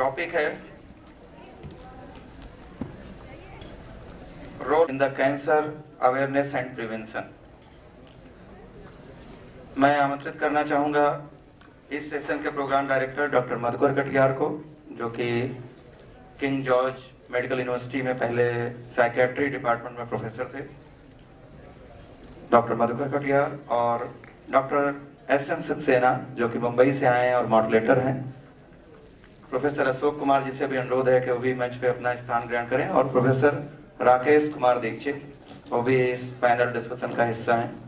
Topic है role in the cancer awareness and prevention. मैं आमंत्रित करना चाहूँगा इस सेशन के programme director doctor Madhukar Katiyar को, जो कि किंग जॉर्ज मेडिकल यूनिवर्सिटी में पहले साइकेट्री डिपार्टमेंट में प्रोफेसर थे, डॉक्टर मधुकर कटियार, और डॉक्टर एस.एन. सक्सेना जो कि मुंबई से आए हैं और मॉडरेटर हैं, प्रोफेसर अशोक कुमार जी से भी अनुरोध है कि वो भी मंच पे अपना स्थान ग्रहण करें, और प्रोफेसर राकेश कुमार दीक्षित वो भी इस पैनल डिस्कशन का हिस्सा हैं।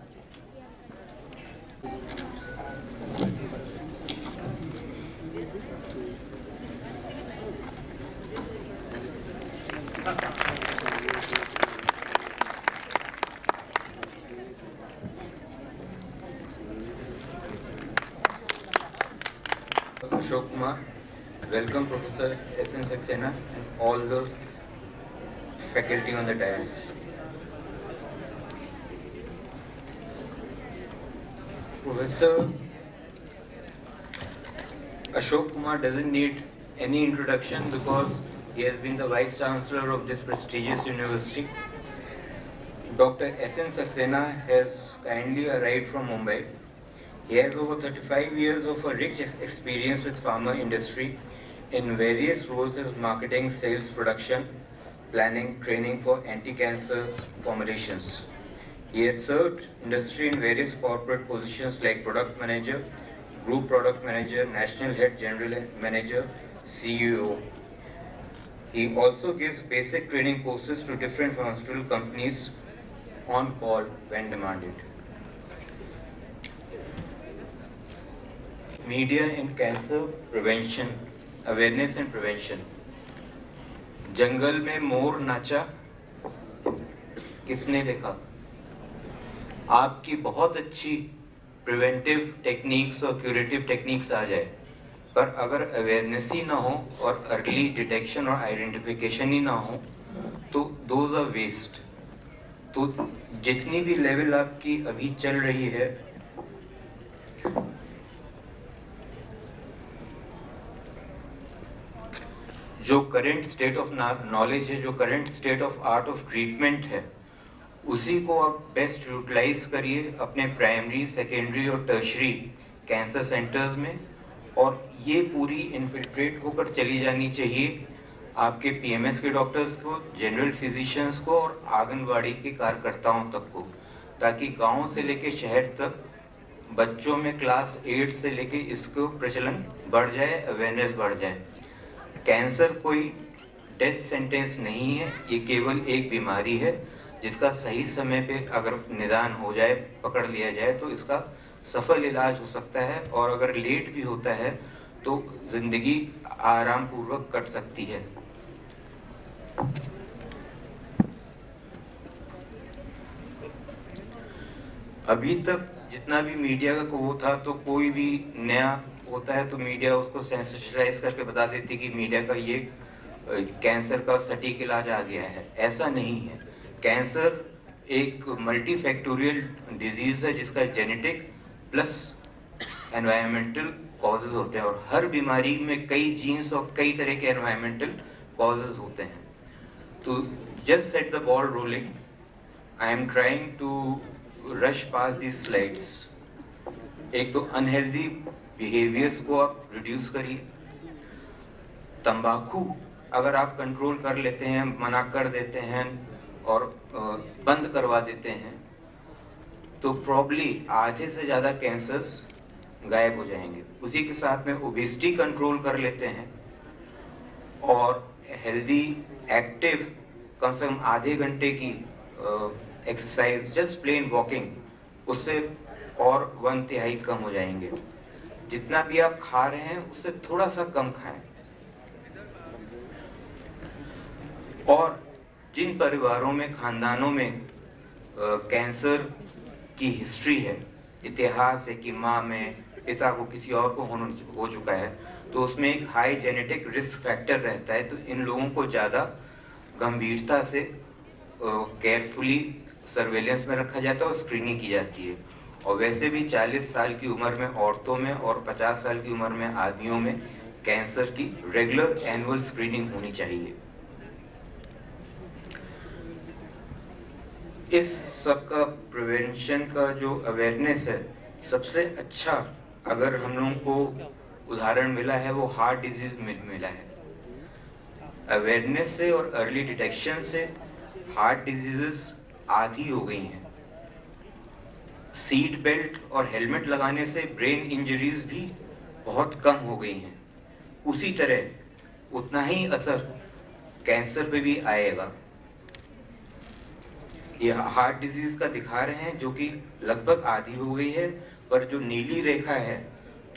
Ashok Kumar, welcome Professor S.N. Saxena and all the faculty on the dais. Professor Ashok Kumar doesn't need any introduction because he has been the Vice Chancellor of this prestigious university. Dr. S.N. Saxena has kindly arrived from Mumbai. He has over 35 years of a rich experience with pharma industry in various roles as marketing, sales, production, planning, training for anti-cancer formulations. He has served industry in various corporate positions like product manager, group product manager, national head general manager, CEO. He also gives basic training courses to different pharmaceutical companies on call when demanded. Media in cancer prevention, awareness and prevention. जंगल में मोर नाचा किसने देखा? आपकी बहुत अच्छी preventive techniques और curative techniques आ जाए, पर अगर अवेयरनेस ही ना हो और अर्ली डिटेक्शन और आइडेंटिफिकेशन ही ना हो तो दोज आर वेस्ट। तो जितनी भी लेवल आपकी अभी चल रही है, जो करंट स्टेट ऑफ नॉलेज है, जो current state of art of treatment है, उसी को आप बेस्ट यूटिलाइज करिए अपने प्राइमरी, सेकेंडरी और टर्शरी कैंसर सेंटर्स में, और ये पूरी इन्फिल्ट्रेट होकर चली जानी चाहिए आपके पीएमएस के डॉक्टर्स को, जनरल फिजिशियंस को और आंगनवाड़ी के कार्यकर्ताओं तक को, ताकि गांव से लेके शहर तक बच्चों में क्लास 8 से लेके इसको प्रचलन बढ़ जाए, अवेयरनेस बढ़ जाए। कैंसर कोई डेथ सेंटेंस नहीं है, ये केवल एक बीमारी है जिसका सही समय पे अगर निदान हो जाए, पकड़ लिया जाए तो इसका सफल इलाज हो सकता है, और अगर लेट भी होता है तो जिंदगी आराम पूर्वक कट सकती है। अभी तक जितना भी मीडिया का वो था, तो कोई भी नया होता है तो मीडिया उसको सेंसेशनलाइज करके बता देती कि मीडिया का ये कैंसर का सटीक इलाज आ गया है। ऐसा नहीं है। कैंसर एक मल्टीफैक्टोरियल डिजीज है जिसका जेनेटिक प्लस एनवायरमेंटल कॉजेज होते हैं, और हर बीमारी में कई जीन्स और कई तरह के एनवायरमेंटल कॉजेज होते हैं। तो just set the ball rolling. I am trying to rush past these slides. एक तो अनहेल्दी बिहेवियर्स को आप रिड्यूस करिए। तंबाकू अगर आप कंट्रोल कर लेते हैं, मना कर देते हैं और बंद करवा देते हैं, तो प्रॉब्ली आधे से ज़्यादा कैंसर्स गायब हो जाएंगे। उसी के साथ में ओबेसिटी कंट्रोल कर लेते हैं, और हेल्दी एक्टिव कम से कम आधे घंटे की एक्सरसाइज, जस्ट प्लेन वॉकिंग, उससे और 1/3 कम हो जाएंगे। जितना भी आप खा रहे हैं उससे थोड़ा सा कम खाएं। और जिन परिवारों में, खानदानों में कैंसर की हिस्ट्री है, इतिहास है कि माँ में, पिता को, किसी और को हो चुका है, तो उसमें एक हाई जेनेटिक रिस्क फैक्टर रहता है। तो इन लोगों को ज़्यादा गंभीरता से केयरफुली सर्वेलेंस में रखा जाता है और स्क्रीनिंग की जाती है। और वैसे भी 40 साल की उम्र में औरतों में और 50 साल की उम्र में आदमियों में कैंसर की रेगुलर एनुअल स्क्रीनिंग होनी चाहिए। इस सब का प्रिवेंशन का जो अवेयरनेस है, सबसे अच्छा अगर हम लोगों को उदाहरण मिला है वो हार्ट डिजीज में मिला है। अवेयरनेस से और अर्ली डिटेक्शन से हार्ट डिजीजेस आधी हो गई हैं। सीट बेल्ट और हेलमेट लगाने से ब्रेन इंजरीज भी बहुत कम हो गई हैं। उसी तरह उतना ही असर कैंसर पे भी आएगा। ये हार्ट डिजीज का दिखा रहे हैं जो कि लगभग आधी हो गई है, पर जो नीली रेखा है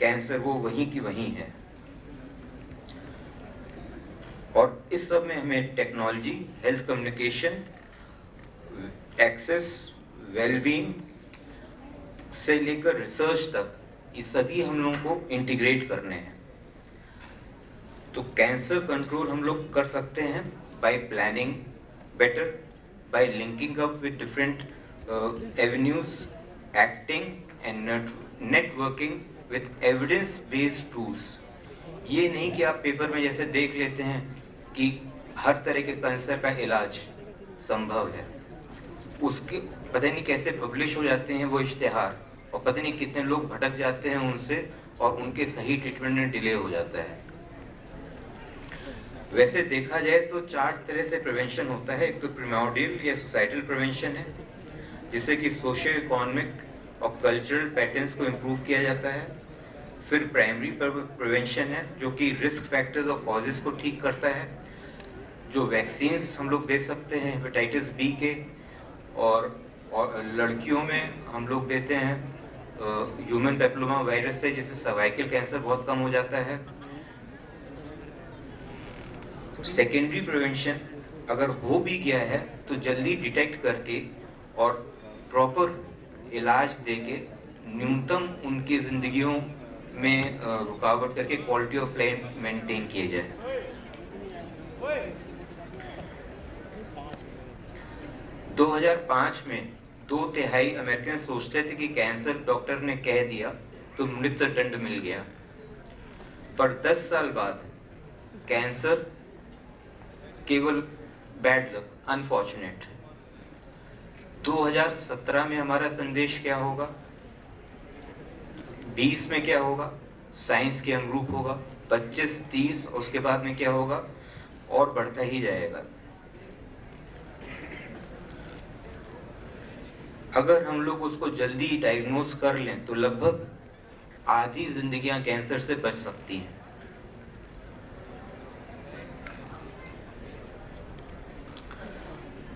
कैंसर वो वहीं की वहीं है। और इस सब में हमें technology, health communication, access, wellbeing से लेकर रिसर्च तक ये सभी हम लोगों को इंटीग्रेट करने हैं। तो कैंसर कंट्रोल हम लोग कर सकते हैं bye planning better, bye linking up with different avenues, acting and networking with evidence based tools. ये नहीं कि आप पेपर में जैसे देख लेते हैं कि हर तरह के कैंसर का इलाज संभव है, उसके पता नहीं कैसे पब्लिश हो जाते हैं वो इश्तिहार, और पता नहीं कितने लोग भटक जाते हैं उनसे, और उनके सही ट्रीटमेंट में डिले हो जाता है। वैसे देखा जाए तो 4 तरह से प्रिवेंशन होता है। एक तो प्रिमोर्डियल या सोसाइटल प्रिवेंशन है, जिससे कि सोशियो इकोनॉमिक और कल्चरल पैटर्न्स को इम्प्रूव किया जाता है। फिर प्राइमरी प्रिवेंशन है जो कि रिस्क फैक्टर्स और कॉजेज को ठीक करता है, जो वैक्सीन्स हम लोग दे सकते हैं हेपेटाइटिस बी के, और लड़कियों में हम लोग देते हैं ह्यूमन पेप्लोमा वायरस से, जिससे सर्वाइकल कैंसर बहुत कम हो जाता है। सेकेंडरी प्रिवेंशन अगर हो भी गया है तो जल्दी डिटेक्ट करके और प्रॉपर इलाज देके न्यूनतम उनकी जिंदगियों में रुकावट करके क्वालिटी ऑफ लाइफ मेंटेन किए जाए। 2005 में 2/3 अमेरिकन सोचते थे कि कैंसर डॉक्टर ने कह दिया तो मृत्यु दंड मिल गया, पर 10 साल बाद कैंसर केवल बैड लक, अनफॉर्चुनेट। 2017 में हमारा संदेश क्या होगा, 20 में क्या होगा, साइंस के अनुरूप होगा, 25, 30 उसके बाद में क्या होगा, और बढ़ता ही जाएगा। अगर हम लोग उसको जल्दी डायग्नोज कर लें तो लगभग आधी जिंदगियां कैंसर से बच सकती हैं।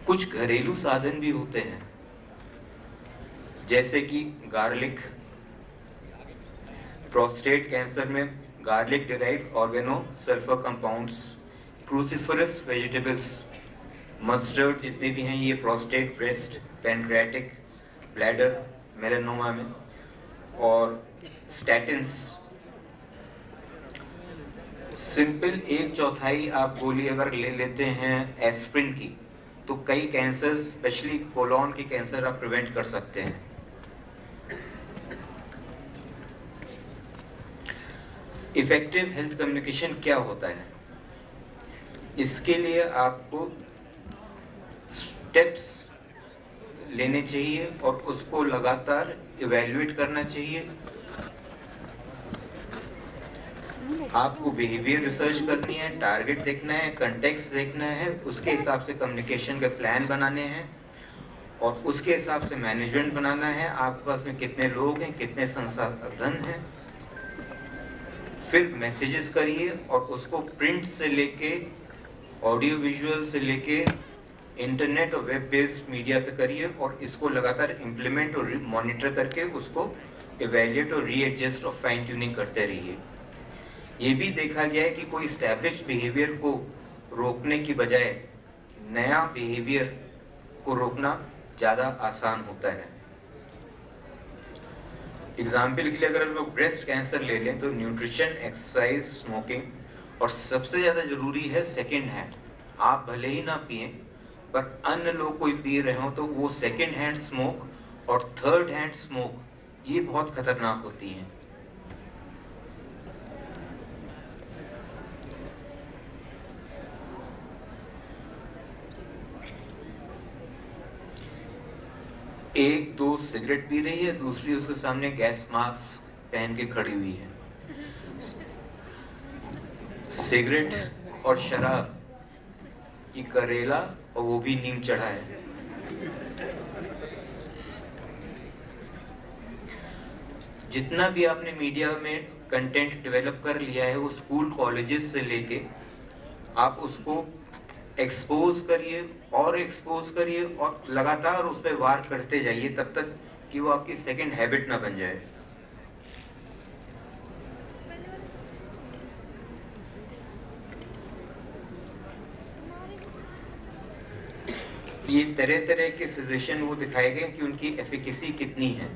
कुछ घरेलू साधन भी होते हैं, जैसे कि गार्लिक। प्रोस्टेट कैंसर में garlic derived organo sulphur compounds, cruciferous vegetables, mustard जितने भी हैं ये prostate, breast, pancreatic, bladder, melanoma में, और स्टैटिन्स। सिंपल 1/4 आप गोली अगर ले लेते हैं एस्प्रिन की तो कई कैंसर, स्पेशली कोलोन के कैंसर आप प्रिवेंट कर सकते हैं। इफेक्टिव हेल्थ कम्युनिकेशन क्या होता है, इसके लिए आपको स्टेप्स लेने चाहिए और उसको लगातार इवैल्यूएट करना चाहिए। आपको बिहेवियर रिसर्च करनी है, टारगेट देखना है, कंटेक्स्ट देखना है, उसके हिसाब से कम्युनिकेशन के प्लान बनाने हैं, और उसके हिसाब से मैनेजमेंट बनाना है। आपके पास में कितने लोग हैं, कितने संसाधन हैं, फिर मैसेजेस करिए, और उसको प्रिंट से लेके ऑडियो विजुअल से लेके इंटरनेट और वेब बेस्ड मीडिया पे करिए, और इसको लगातार इम्प्लीमेंट और मॉनिटर करके उसको इवैल्यूएट और रीएडजस्ट और फाइन ट्यूनिंग करते रहिए। ये भी देखा गया है कि कोई एस्टैब्लिश्ड बिहेवियर को रोकने की बजाय नया बिहेवियर को रोकना ज़्यादा आसान होता है। एग्जाम्पल के लिए अगर हम लोग ब्रेस्ट कैंसर ले लें तो न्यूट्रिशन, एक्सरसाइज, स्मोकिंग, और सबसे ज़्यादा ज़रूरी है सेकेंड हैंड। आप भले ही ना पिए, पर अन्य लोग कोई पी रहे हो तो वो सेकेंड हैंड स्मोक और थर्ड हैंड स्मोक ये बहुत खतरनाक होती हैं। एक दो सिगरेट पी रही है, दूसरी उसके सामने गैस मास्क पहन के खड़ी हुई है। सिगरेट और शराब, ये करेला और वो भी नीम चढ़ा है। जितना भी आपने मीडिया में कंटेंट डेवलप कर लिया है, वो स्कूल कॉलेजेस से लेके आप उसको एक्सपोज करिए और लगातार उस पर वार करते जाइए तब तक कि वो आपकी सेकंड हैबिट ना बन जाए। ये तरह तरह के सजेशन वो दिखाए गए कि उनकी एफिकेसी कितनी है।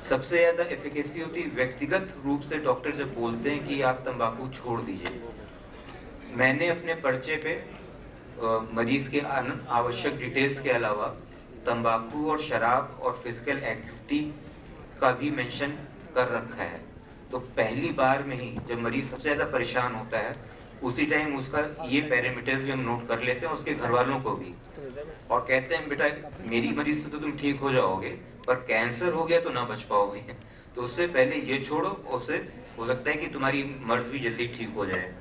सबसे ज्यादा एफिकेसी होती है व्यक्तिगत रूप से, डॉक्टर जब बोलते हैं कि आप तंबाकू छोड़ दीजिए। मैंने अपने पर्चे पे मरीज के आवश्यक डिटेल्स के अलावा तंबाकू और शराब और फिजिकल एक्टिविटी का भी मेंशन कर रखा है। तो पहली बार में ही जब मरीज सबसे ज्यादा परेशान होता है, उसी टाइम उसका ये पैरामीटर्स भी हम नोट कर लेते हैं, उसके घर वालों को भी, और कहते हैं बेटा मेरी मरीज से तो तुम ठीक हो जाओगे, पर कैंसर हो गया तो ना बच पाओगे। तो उससे पहले ये छोड़ो, उससे हो सकता है कि तुम्हारी मर्ज भी जल्दी ठीक हो जाए।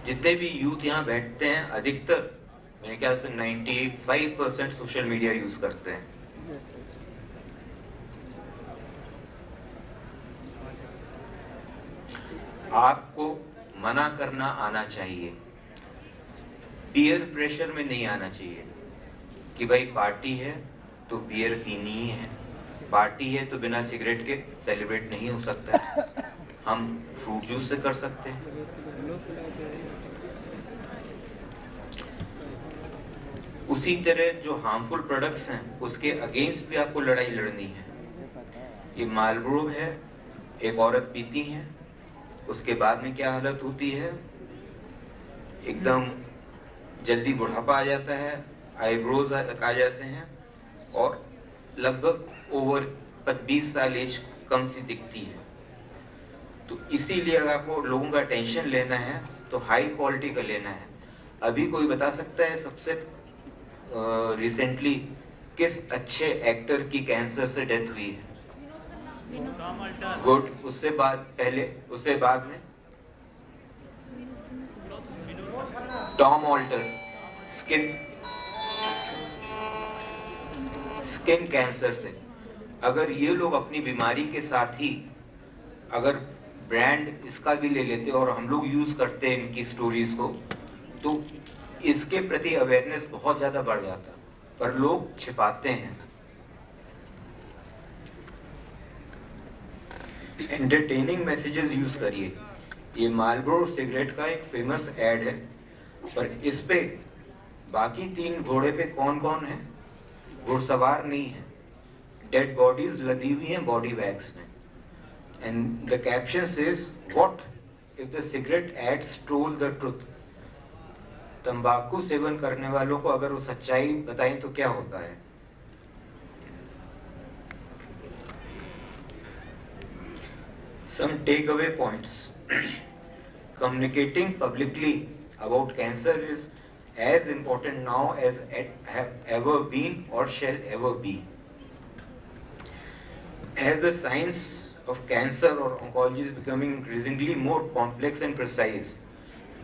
जितने भी यूथ यहाँ बैठते हैं, अधिकतर मेरे ख्याल से 95% सोशल मीडिया यूज करते हैं। आपको मना करना आना चाहिए, पीयर प्रेशर में नहीं आना चाहिए कि भाई पार्टी है तो बियर पीनी ही है, पार्टी है तो बिना सिगरेट के सेलिब्रेट नहीं हो सकता, हम फ्रूट जूस से कर सकते हैं। उसी तरह जो हार्मफुल प्रोडक्ट्स हैं उसके अगेंस्ट भी आपको लड़ाई लड़नी है। ये मालब्रो है, एक औरत पीती है, उसके बाद में क्या हालत होती है, एकदम जल्दी बुढ़ापा आ जाता है, आईब्रोज आ जाते हैं और लगभग ओवर 20 साल एज कम सी दिखती है। तो इसीलिए अगर आपको लोगों का अटेंशन लेना है तो हाई क्वालिटी का लेना है। अभी कोई बता सकता है सबसे रिसेंटली किस अच्छे एक्टर की कैंसर से डेथ हुई है? गुड। उससे बाद में टॉम ऑल्टर, स्किन कैंसर से। अगर ये लोग अपनी बीमारी के साथ ही अगर ब्रांड इसका भी ले लेते और हम लोग यूज करते हैं इनकी स्टोरीज को, तो इसके प्रति अवेयरनेस बहुत ज्यादा बढ़ जाता, पर लोग छिपाते हैं। एंटरटेनिंग मैसेजेस यूज करिए। ये मार्लबोरो सिगरेट का एक फेमस एड है, पर इस पे बाकी 3 घोड़े पे कौन कौन है? घुड़सवार नहीं है, डेड बॉडीज लदी हुई हैं बॉडी बैग्स में। And the caption says what if the cigarette ads told the truth. तंबाकू सेवन करने वालों को अगर वो सच्चाई बताएं तो क्या होता है। Some takeaway points. Communicating publicly about cancer is as important now as it have ever been or shall ever be. As the science of cancer or oncology is becoming increasingly more complex and precise,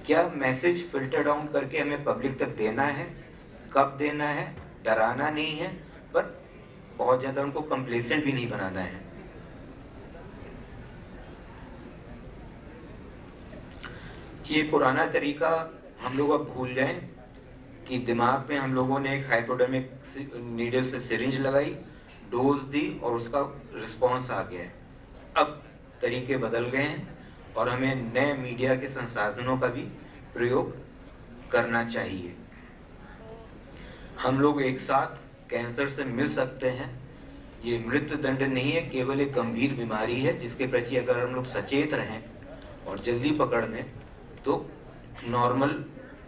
क्या message filter down करके हमें public तक देना है, कब देना है, डराना नहीं है, पर बहुत ज्यादा उनको कंप्लेसेंट भी नहीं बनाना है। ये पुराना तरीका हम लोग अब भूल जाएं कि दिमाग में हम लोगों ने एक हाइपोडर्मिक नीडल से सिरिंज लगाई, डोज दी और उसका रिस्पॉन्स आ गया है। अब तरीके बदल गए हैं और हमें नए मीडिया के संसाधनों का भी प्रयोग करना चाहिए। हम लोग एक साथ कैंसर से मिल सकते हैं। ये मृत्यु दंड नहीं है, केवल एक गंभीर बीमारी है जिसके प्रति अगर हम लोग सचेत रहें और जल्दी पकड़ लें तो नॉर्मल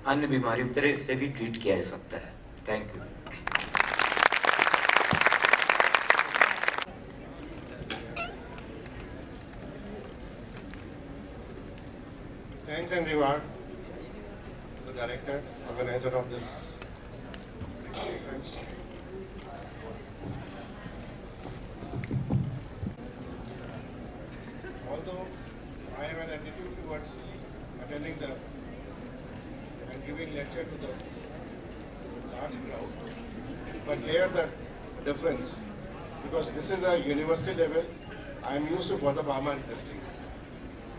अन्य बीमारियों की तरह इससे भी ट्रीट किया जा सकता है। Thank you. Thanks and rewards to the director, organizer of this conference. although I have an attitude towards attending the and giving lecture to the large crowd, but here the difference, because this is a university level, I am used to for the pharma industry.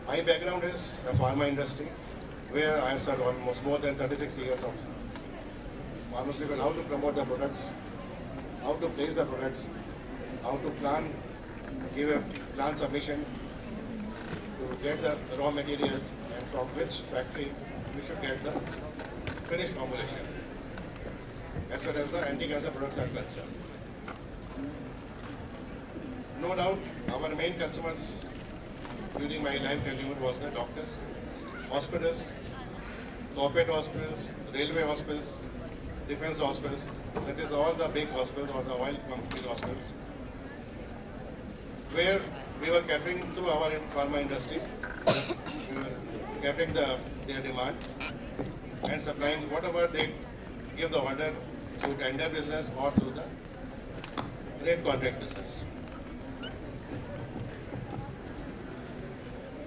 My background is a pharma industry, where I have served almost more than 36 years of pharmaceutical, how to promote the products, how to place the products, how to plan, give a plan submission to get the raw material and from which factory we should get the finished formulation as far as the anti-cancer products are concerned. No doubt our main customers during my life tenure was the doctors, hospitals, corporate hospitals, railway hospitals, defense hospitals, that is all the big hospitals or the oil company hospitals, where we were catering through our pharma industry, we were catering their demand and supplying whatever they give the order through tender business or through the trade contract business.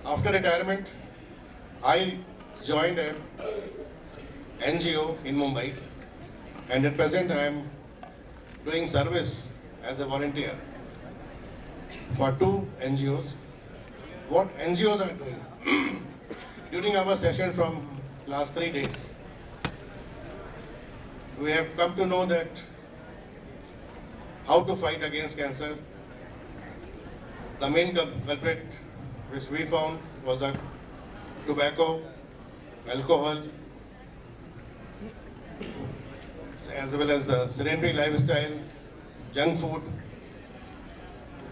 After retirement, I joined an NGO in Mumbai, and at present I am doing service as a volunteer for 2 NGOs. What NGOs are doing? During our session from last 3 days, we have come to know that how to fight against cancer. The main culprit which we found was tobacco, alcohol, as well as the sedentary lifestyle, junk food,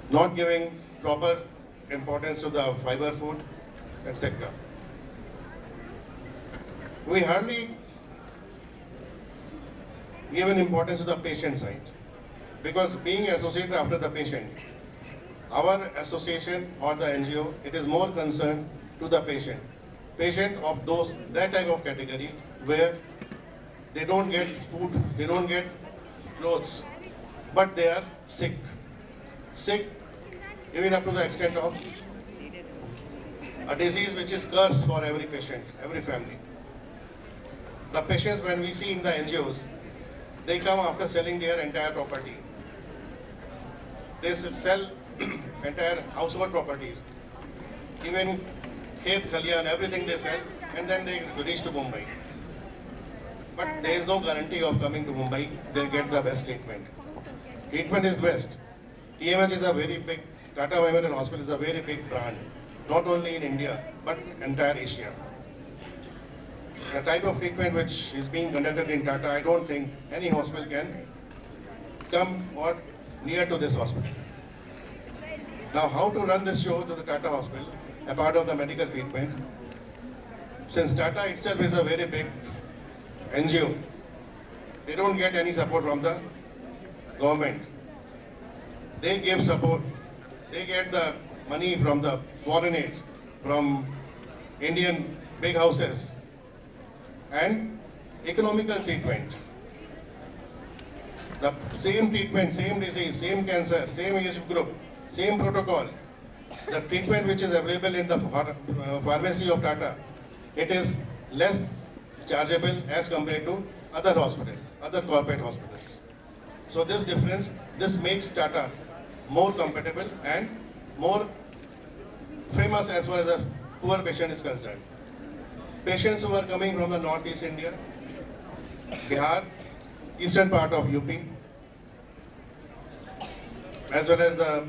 not giving proper importance to the fiber food, etc. We hardly give an importance to the patient side, because being associated after the patient, our association or the NGO, it is more concerned to the patient. Patient of that type of category where they don't get food, they don't get clothes, but they are sick. Sick even up to the extent of a disease which is curse for every patient, every family. The patients, when we see in the NGOs, they come after selling their entire property. They sell entire household properties, even khet, khalian, everything they sell, and then they reach to Mumbai. But there is no guarantee of coming to Mumbai, they get the best treatment. Treatment is best. TMH is a very big, Tata Memorial Hospital is a very big brand, not only in India, but entire Asia. The type of treatment which is being conducted in Tata, I don't think any hospital can come or near to this hospital. Now, how to run this show to the Tata Hospital, a part of the medical treatment? Since Tata itself is a very big NGO, they don't get any support from the government. They give support, they get the money from the foreign aids, from Indian big houses, and economical treatment. The same treatment, same disease, same cancer, same age group, same protocol. The treatment which is available in the pharmacy of Tata, it is less chargeable as compared to other hospitals, other corporate hospitals. So this difference, this makes Tata more compatible and more famous as far as the poor patient is concerned. Patients who are coming from the northeast India, Bihar, eastern part of UP, as well as the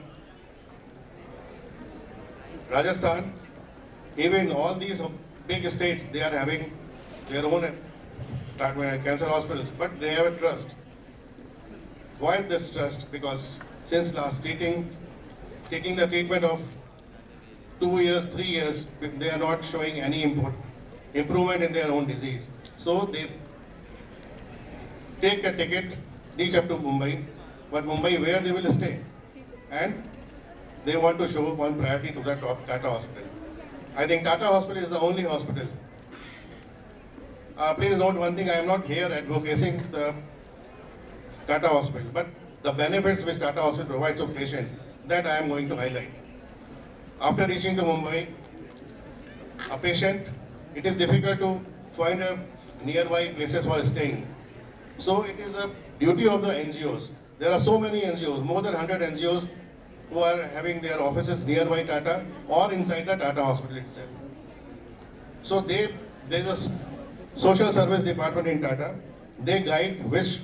Rajasthan, even all these big states, they are having their own cancer hospitals, but they have a trust. Why this trust? Because since last taking the treatment of 2 years, 3 years, they are not showing any improvement in their own disease. So they take a ticket, reach up to Mumbai, but Mumbai where they will stay. And they want to show one priority to the Tata Hospital. I think Tata Hospital is the only hospital. Please note one thing, I am not here advocating the Tata Hospital, but the benefits which Tata Hospital provides to patient, that I am going to highlight. After reaching to Mumbai, a patient, it is difficult to find a nearby places for staying. So it is a duty of the NGOs. There are so many NGOs, more than 100 NGOs who are having their offices nearby Tata or inside the Tata hospital itself. So there is a social service department in Tata. They guide which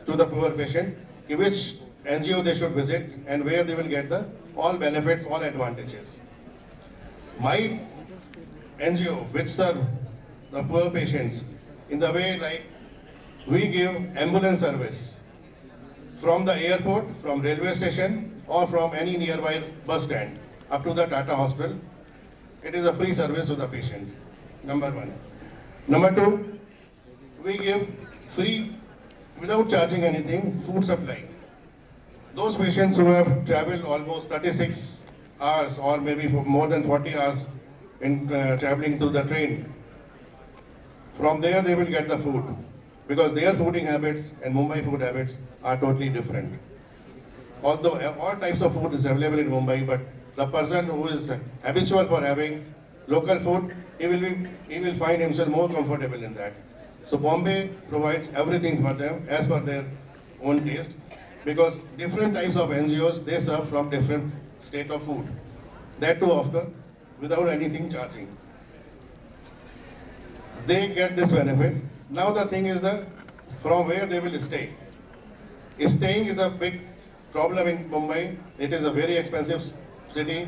to the poor patient, which NGO they should visit and where they will get the all benefits, all advantages. My NGO which serve the poor patients in the way like we give ambulance service from the airport, from railway station or from any nearby bus stand up to the Tata hospital. It is a free service to the patient, number one. Number two, we give free, without charging anything, food supply. Those patients who have traveled almost 36 hours or maybe for more than 40 hours in traveling through the train, from there they will get the food because their fooding habits and Mumbai food habits are totally different. Although all types of food is available in Mumbai, but the person who is habitual for having local food, he will find himself more comfortable in that. So Bombay provides everything for them as per their own taste, because different types of NGOs, they serve from different state of food. That too often without anything charging. They get this benefit. Now the thing is that from where they will stay. Staying is a big problem in Mumbai. It is a very expensive city.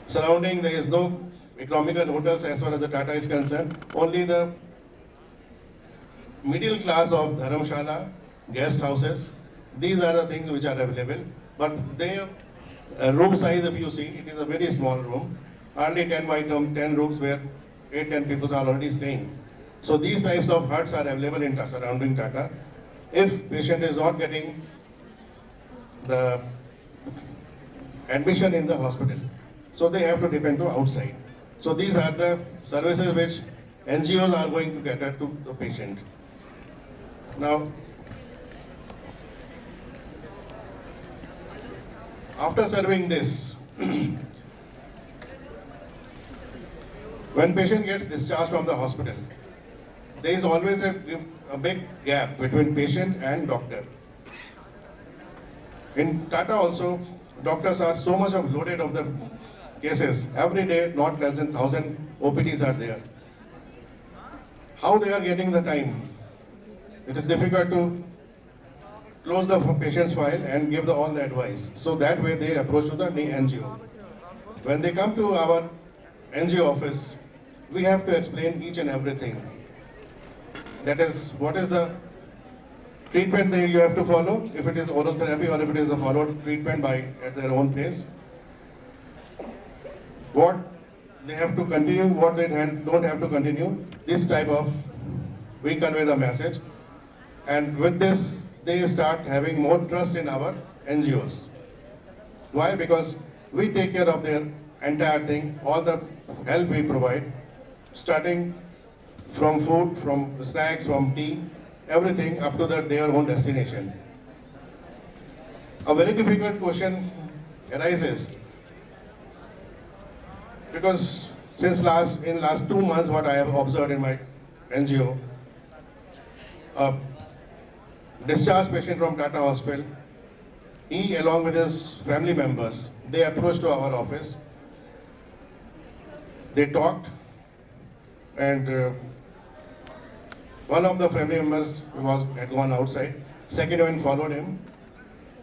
Surrounding, there is no economical hotels as far as the Tata is concerned. Only the middle class of Dharamshala, guest houses, these are the things which are available. But their room size, if you see, it is a very small room. Hardly 10 by 10 rooms where 8-10 people are already staying. So these types of huts are available in surrounding Tata. If patient is not getting the admission in the hospital, so they have to depend to outside. So these are the services which NGOs are going to cater to the patient. Now, after serving this, when patient gets discharged from the hospital, there is always a big gap between patient and doctor. In Tata also, doctors are so much of loaded of the cases. Every day, not less than 1,000 OPDs are there. How they are getting the time? It is difficult to close the patient's file and give all the advice. So that way they approach to the NGO. When they come to our NGO office, we have to explain each and everything. That is, what is the treatment that you have to follow, if it is oral therapy or if it is a followed treatment at their own place. What they have to continue, what they don't have to continue. This type of, we convey the message. And with this, they start having more trust in our NGOs. Why? Because we take care of their entire thing, all the help we provide, starting from food, from snacks, from tea, everything up to their own destination. A very difficult question arises because since last 2 months, what I have observed in my NGO, a discharged patient from Tata Hospital, he along with his family members, they approached to our office. They talked, and one of the family members had gone outside. Second one followed him,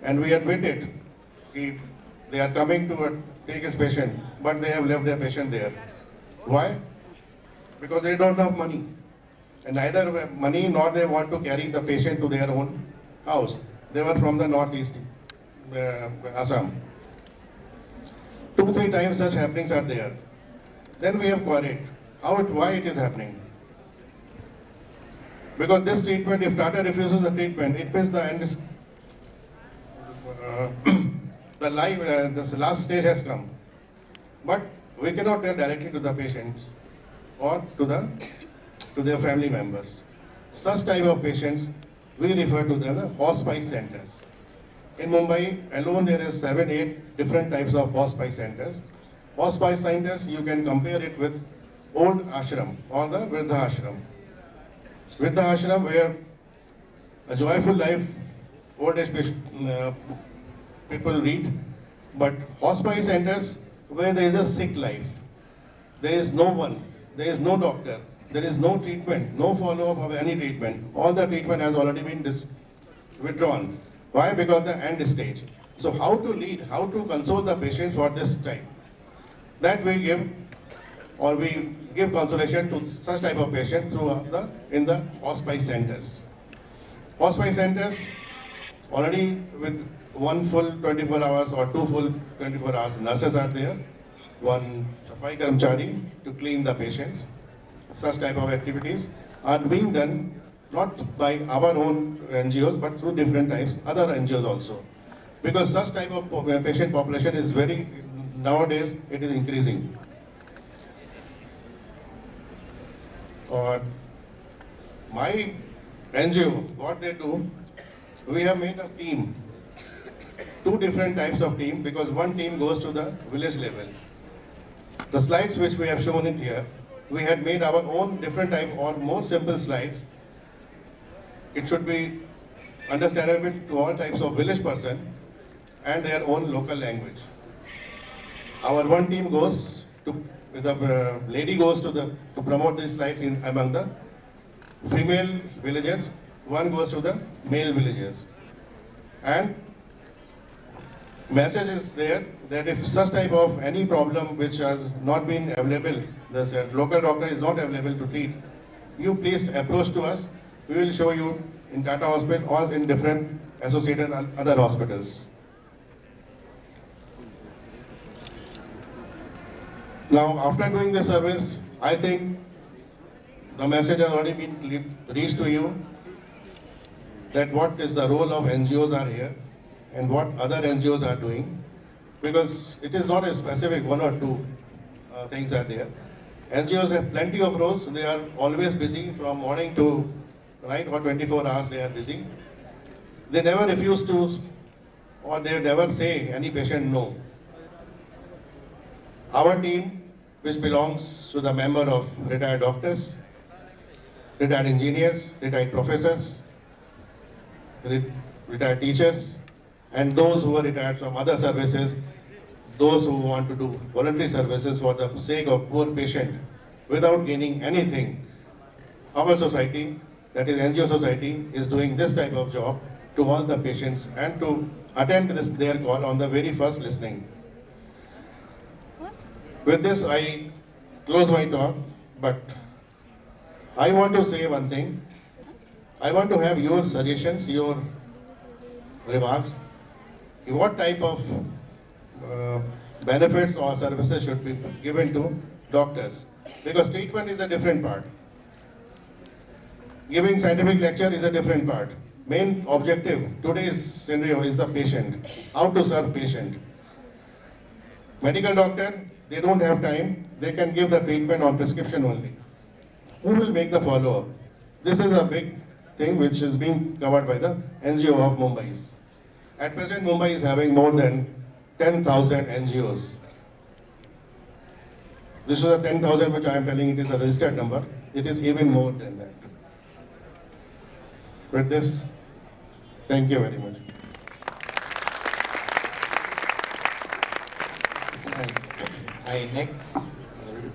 and we had waited. They are coming to take his patient, but they have left their patient there. Why? Because they don't have money, and neither money nor they want to carry the patient to their own house. They were from the northeast, Assam. 2-3 times such happenings are there. Then we have queried why it is happening. Because this treatment, if Tata refuses the treatment, it means the last stage has come. But we cannot tell directly to the patients or to their family members. Such type of patients, we refer to them as hospice centers. In Mumbai alone, there is 7-8 different types of hospice centers. hospice centers, you can compare it with old ashram or the Vridha ashram. Vridha ashram, where a joyful life old age people lead, but hospice centers where there is a sick life. There is no one, there is no doctor, there is no treatment, no follow-up of any treatment. All the treatment has already been withdrawn. Why? Because the end stage. So how to lead, how to console the patient for this time? That we give, or we give consolation to such type of patient in the hospice centers. Hospice centers already with one full 24 hours or two full 24 hours nurses are there, one Safai Karmchari to clean the patients. Such type of activities are being done not by our own NGOs but through different types, other NGOs also. Because such type of patient population is very, nowadays it is increasing. Or my NGO, what they do, we have made a team, two different types of team, because one team goes to the village level. The slides which we have shown it here, we had made our own different type or more simple slides. It should be understandable to all types of village person and their own local language. Our one team goes to, the lady goes to promote these slides among the female villagers, one goes to the male villagers. And message is there that if such type of any problem which has not been available, the local doctor is not available to treat, you please approach to us. We will show you in Tata Hospital or in different associated other hospitals. Now, after doing this service, I think the message has already been reached to you that what is the role of NGOs are here and what other NGOs are doing, because it is not a specific one or two things are there. NGOs have plenty of roles. They are always busy from morning to night, or 24 hours they are busy. They never refuse to, or they never say any patient no. Our team, which belongs to the member of retired doctors, retired engineers, retired professors, retired teachers, and those who are retired from other services, those who want to do voluntary services for the sake of poor patient without gaining anything. Our society, that is NGO society, is doing this type of job to all the patients and to attend their call on the very first listening. With this, I close my talk, but I want to say one thing. I want to have your suggestions, your remarks. What type of benefits or services should be given to doctors? Because treatment is a different part. Giving scientific lecture is a different part. Main objective, today's scenario is the patient. How to serve patient. Medical doctor, they don't have time. They can give the treatment on prescription only. Who will make the follow-up? This is a big thing which is being covered by the NGO of Mumbai. At present, Mumbai is having more than 10,000 NGOs. This is a 10,000 which I am telling it is a registered number. It is even more than that. With this, thank you very much.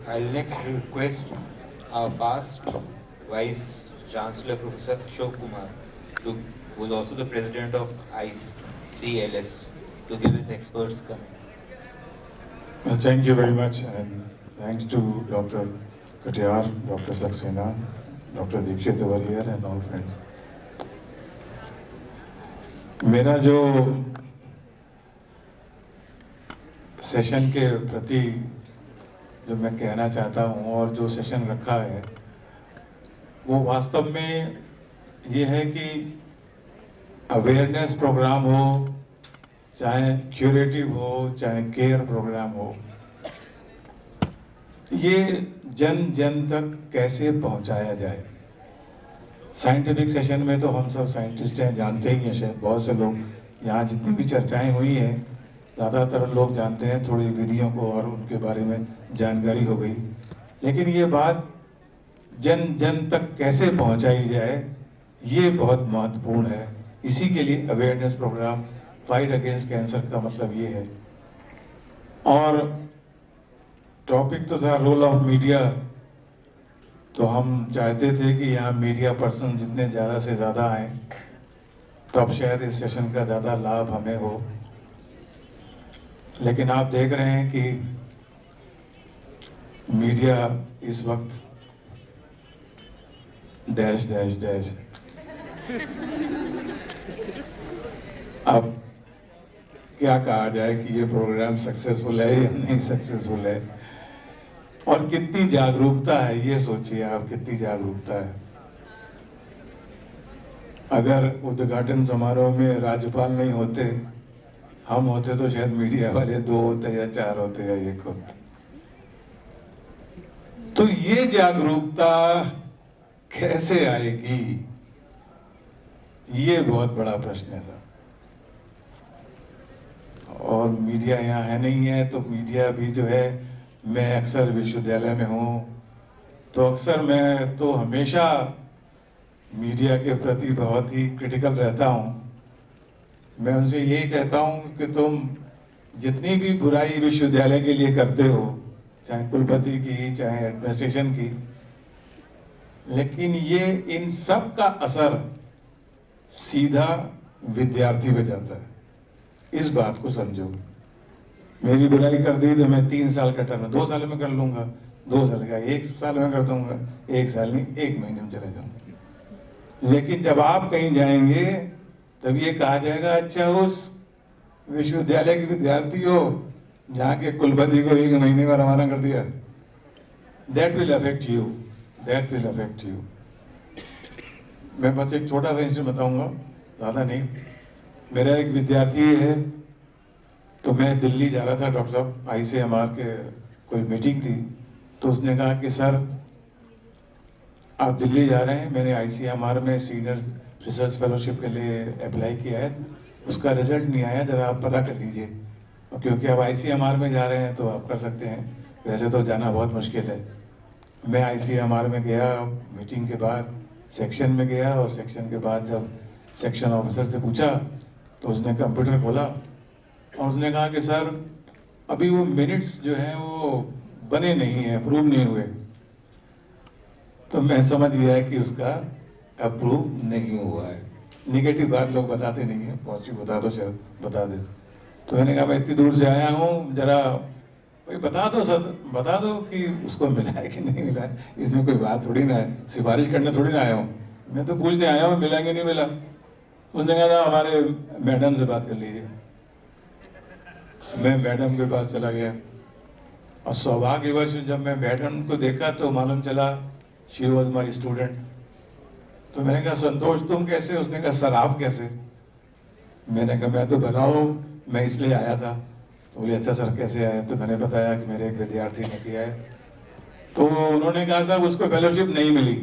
I'll next request our past Vice Chancellor Professor Ashok Kumar, who was also the President of ICLS, to give his experts comment. Well, thank you very much, and thanks to Dr. Katiyar, Dr. Saxena, Dr. Dikshit over here, and all friends. मेरा जो session के प्रति जो मैं कहना चाहता हूँ और जो सेशन रखा है वो वास्तव में ये है कि अवेयरनेस प्रोग्राम हो, चाहे क्यूरेटिव हो, चाहे केयर प्रोग्राम हो, ये जन जन तक कैसे पहुंचाया जाए। साइंटिफिक सेशन में तो हम सब साइंटिस्ट हैं, जानते ही हैं, शायद बहुत से लोग यहाँ जितनी भी चर्चाएं हुई हैं ज़्यादातर लोग जानते हैं, थोड़ी विधियों को और उनके बारे में जानकारी हो गई, लेकिन ये बात जन जन तक कैसे पहुंचाई जाए ये बहुत महत्वपूर्ण है। इसी के लिए awareness programme fight against cancer का मतलब ये है। और टॉपिक तो था रोल ऑफ मीडिया, तो हम चाहते थे कि यहाँ मीडिया पर्सन जितने ज़्यादा से ज़्यादा आए तो अब शायद इस सेशन का ज़्यादा लाभ हमें हो, लेकिन आप देख रहे हैं कि मीडिया इस वक्त डैश डैश डैश। अब क्या कहा जाए कि ये प्रोग्राम सक्सेसफुल है या नहीं सक्सेसफुल है, और कितनी जागरूकता है, ये सोचिए आप कितनी जागरूकता है। अगर उद्घाटन समारोह में राज्यपाल नहीं होते, हम होते तो शायद मीडिया वाले 2 होते या 4 होते या 1 होते। तो ये जागरूकता कैसे आएगी, ये बहुत बड़ा प्रश्न है सर। और मीडिया यहाँ है नहीं है, तो मीडिया भी जो है, मैं अक्सर विश्वविद्यालय में हूँ तो अक्सर मैं तो हमेशा मीडिया के प्रति बहुत ही क्रिटिकल रहता हूँ। मैं उनसे यही कहता हूँ कि तुम जितनी भी बुराई विश्वविद्यालय के लिए करते हो, चाहे कुलपति की चाहे एडमिनिस्ट्रेशन की, लेकिन ये इन सब का असर सीधा विद्यार्थी पे जाता है। इस बात को समझो। मेरी बुराई कर दी तो मैं 3 साल का टर्म 2 साल में कर लूंगा, 2 साल का 1 साल में कर दूंगा, 1 साल नहीं 1 महीने में चले जाऊंगा। लेकिन जब आप कहीं जाएंगे तब ये कहा जाएगा, अच्छा उस विश्वविद्यालय के विद्यार्थी हो जहाँ के कुलपति को 1 महीने में रवाना कर दिया। That will affect you, that will affect you. मैं बस एक छोटा सा इंसिडेंट बताऊंगा, ज़्यादा नहीं। मेरा एक विद्यार्थी है, तो मैं दिल्ली जा रहा था डॉक्टर साहब, ICMR के कोई मीटिंग थी, तो उसने कहा कि सर आप दिल्ली जा रहे हैं, मैंने ICMR में सीनियर रिसर्च फेलोशिप के लिए अप्लाई किया है, उसका रिजल्ट नहीं आया, ज़रा आप पता कर लीजिए। और क्योंकि आप ICMR में जा रहे हैं तो आप कर सकते हैं, वैसे तो जाना बहुत मुश्किल है। मैं ICMR में गया, मीटिंग के बाद सेक्शन में गया, और सेक्शन के बाद जब सेक्शन ऑफिसर से पूछा तो उसने कंप्यूटर खोला और उसने कहा कि सर अभी वो मिनट्स जो हैं वो बने नहीं हैं, अप्रूव नहीं हुए। तो मैं समझ गया कि उसका अप्रूव नहीं हुआ है। निगेटिव बात लोग बताते नहीं है, पॉजिटिव बता दो, शायद बता दे। तो मैंने कहा मैं इतनी दूर से आया हूँ, जरा भाई बता दो सर, बता दो कि उसको मिला है कि नहीं मिला है। इसमें कोई बात थोड़ी ना है, सिफारिश करने थोड़ी ना आया हूँ, मैं तो पूछने आया हूँ मिला कि नहीं मिला। उसने कहा था हमारे मैडम से बात कर लीजिए। मैं मैडम के पास चला गया, और सौभाग्यवश जब मैं मैडम को देखा तो मालूम चला शी वॉज माई स्टूडेंट। तो मैंने कहा संतोष तुम कैसे? उसने कहा सर आप कैसे? मैंने कहा मैं तो बताऊँ, मैं इसलिए आया था। तो बोले अच्छा सर कैसे आए? तो मैंने बताया कि मेरे एक विद्यार्थी ने किया है। तो उन्होंने कहा साहब उसको फेलोशिप नहीं मिली।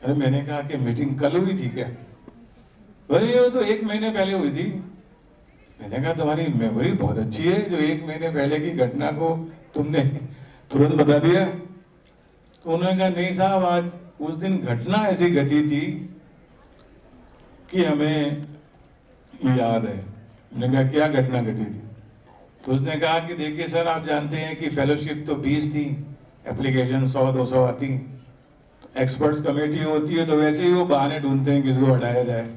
अरे मैंने कहा कि मीटिंग कल हुई थी क्या? बोले ये तो 1 महीने पहले हुई थी। मैंने कहा तुम्हारी मेमोरी बहुत अच्छी है, जो 1 महीने पहले की घटना को तुमने तुरंत बता दिया। तो उन्होंने कहा नहीं साहब आज उस दिन घटना ऐसी घटी थी कि हमें याद है। मैंने कहा क्या घटना घटी थी? तो उसने कहा कि देखिए सर आप जानते हैं कि फेलोशिप तो 20 थी, एप्लीकेशन 100-200 आती, एक्सपर्ट्स कमेटी होती है तो वैसे ही वो बहाने ढूंढते हैं किसको हटाया जाए,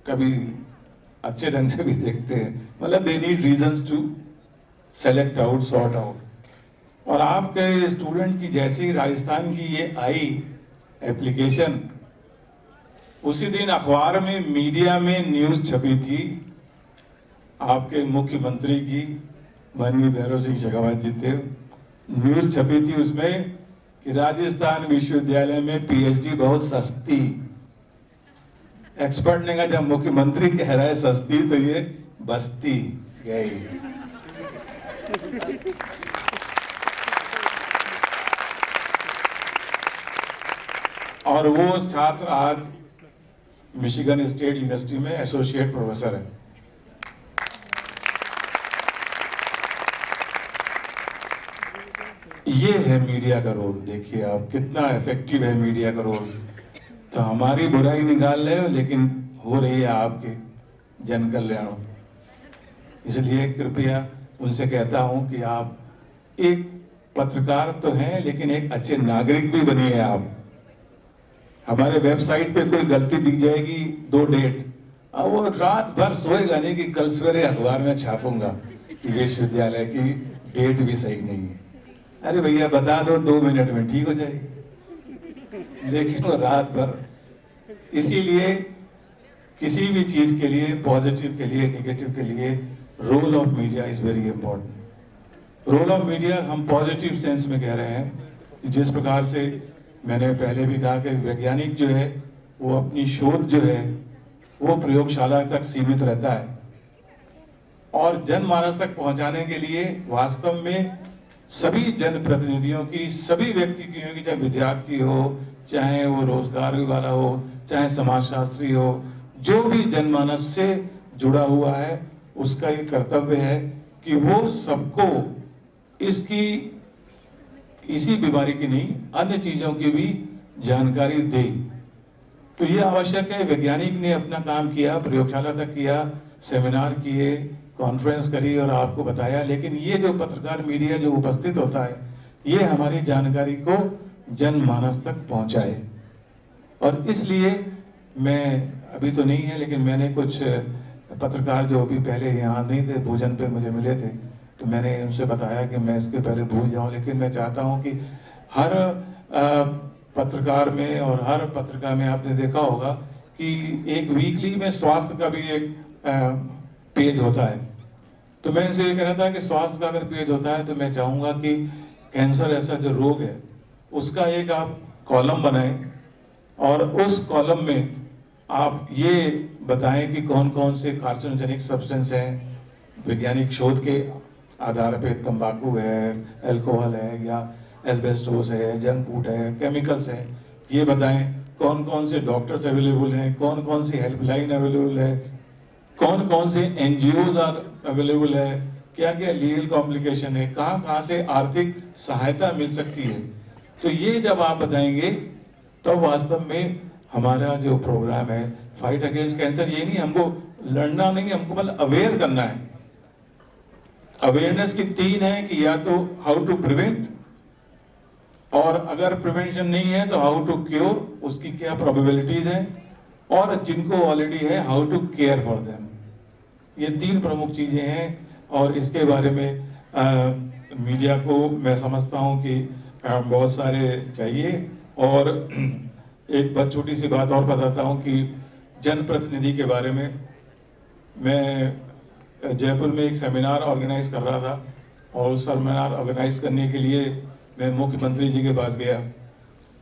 कभी अच्छे ढंग से भी देखते हैं, मतलब they need reasons to select out, sort out. और आपके स्टूडेंट की जैसी राजस्थान की ये आई एप्लीकेशन, उसी दिन अखबार में मीडिया में न्यूज छपी थी आपके मुख्यमंत्री की, माननीय भैरव सिंह शेखावत जी थे, न्यूज छपी थी उसमें कि राजस्थान विश्वविद्यालय में PhD बहुत सस्ती। एक्सपर्ट ने कहा जब मुख्यमंत्री कह रहा है सस्ती तो ये बस्ती गई। और वो छात्र आज मिशिगन स्टेट यूनिवर्सिटी में एसोसिएट प्रोफेसर है। ये है मीडिया का रोल। देखिए आप कितना इफेक्टिव है मीडिया का रोल। तो हमारी बुराई निकाल रहे हो, लेकिन हो रही है आपके जन कल्याण। इसलिए कृपया उनसे कहता हूं कि आप एक पत्रकार तो हैं, लेकिन एक अच्छे नागरिक भी बनिए आप। हमारे वेबसाइट पे कोई गलती दिख जाएगी, 2 डेट, अब वो रात भर सोएगा नहीं कि कल सवेरे अखबार में छापूंगा कि विश्वविद्यालय की डेट भी सही नहीं है। अरे भैया बता दो, 2 मिनट में ठीक हो जाएगी, लेकिन वो रात भर। इसीलिए किसी भी चीज के लिए, पॉजिटिव के लिए, नेगेटिव के लिए, role of media is very important. Role of media हम पॉजिटिव सेंस में कह रहे हैं। जिस प्रकार से मैंने पहले भी कहा कि वैज्ञानिक जो है वो अपनी शोध जो है वो प्रयोगशाला तक सीमित रहता है, और जनमानस तक पहुंचाने के लिए वास्तव में सभी जनप्रतिनिधियों की, सभी व्यक्तियों की, चाहे विद्यार्थी हो, चाहे वो रोजगार वाला हो, चाहे समाजशास्त्री हो, जो भी जनमानस से जुड़ा हुआ है, उसका ये कर्तव्य है कि वो सबको इसी बीमारी की नहीं, अन्य चीजों की भी जानकारी दे। तो ये आवश्यक है। वैज्ञानिक ने अपना काम किया, प्रयोगशाला तक किया, सेमिनार किए, कॉन्फ्रेंस करी और आपको बताया, लेकिन ये जो पत्रकार मीडिया जो उपस्थित होता है, ये हमारी जानकारी को जनमानस तक पहुंचाए। और इसलिए मैं, अभी तो नहीं है, लेकिन मैंने कुछ पत्रकार जो अभी पहले यहाँ नहीं थे, भोजन पे मुझे मिले थे, तो मैंने उनसे बताया कि मैं इसके पहले भूल जाऊं, लेकिन मैं चाहता हूं कि हर पत्रकार में और हर पत्रिका में आपने देखा होगा कि एक वीकली में स्वास्थ्य का भी एक पेज होता है। तो मैं इनसे ये कह रहा था कि स्वास्थ्य का अगर पेज होता है तो मैं चाहूंगा कि कैंसर ऐसा जो रोग है उसका एक आप कॉलम बनाएं, और उस कॉलम में आप ये बताएं कि कौन कौन से कार्सिनोजेनिक सब्सटेंस हैं वैज्ञानिक शोध के आधार पे। तंबाकू है, अल्कोहल है, या एस्बेस्टोस है, जंक फूड है, केमिकल्स है, ये बताएं। कौन कौन से डॉक्टर्स अवेलेबल हैं, कौन कौन सी हेल्पलाइन अवेलेबल है, कौन कौन से एनजीओज अवेलेबल है, क्या क्या लीगल कॉम्प्लिकेशन है, कहाँ कहाँ से आर्थिक सहायता मिल सकती है। तो ये जब आप बताएंगे तो वास्तव में हमारा जो प्रोग्राम है फाइट अगेंस्ट कैंसर, ये नहीं हमको लड़ना नहीं, हमको मतलब अवेयर करना है। अवेयरनेस की 3 है कि या तो हाउ टू प्रिवेंट, और अगर प्रिवेंशन नहीं है तो हाउ टू क्योर, उसकी क्या प्रोबेबिलिटीज हैं, और जिनको ऑलरेडी है how to care for them. ये 3 प्रमुख चीजें हैं, और इसके बारे में मीडिया को मैं समझता हूं कि बहुत सारे चाहिए। और एक बात, छोटी सी बात और बताता हूं कि जनप्रतिनिधि के बारे में मैं जयपुर में एक सेमिनार ऑर्गेनाइज कर रहा था, और उस सेमिनार ऑर्गेनाइज करने के लिए मैं मुख्यमंत्री जी के पास गया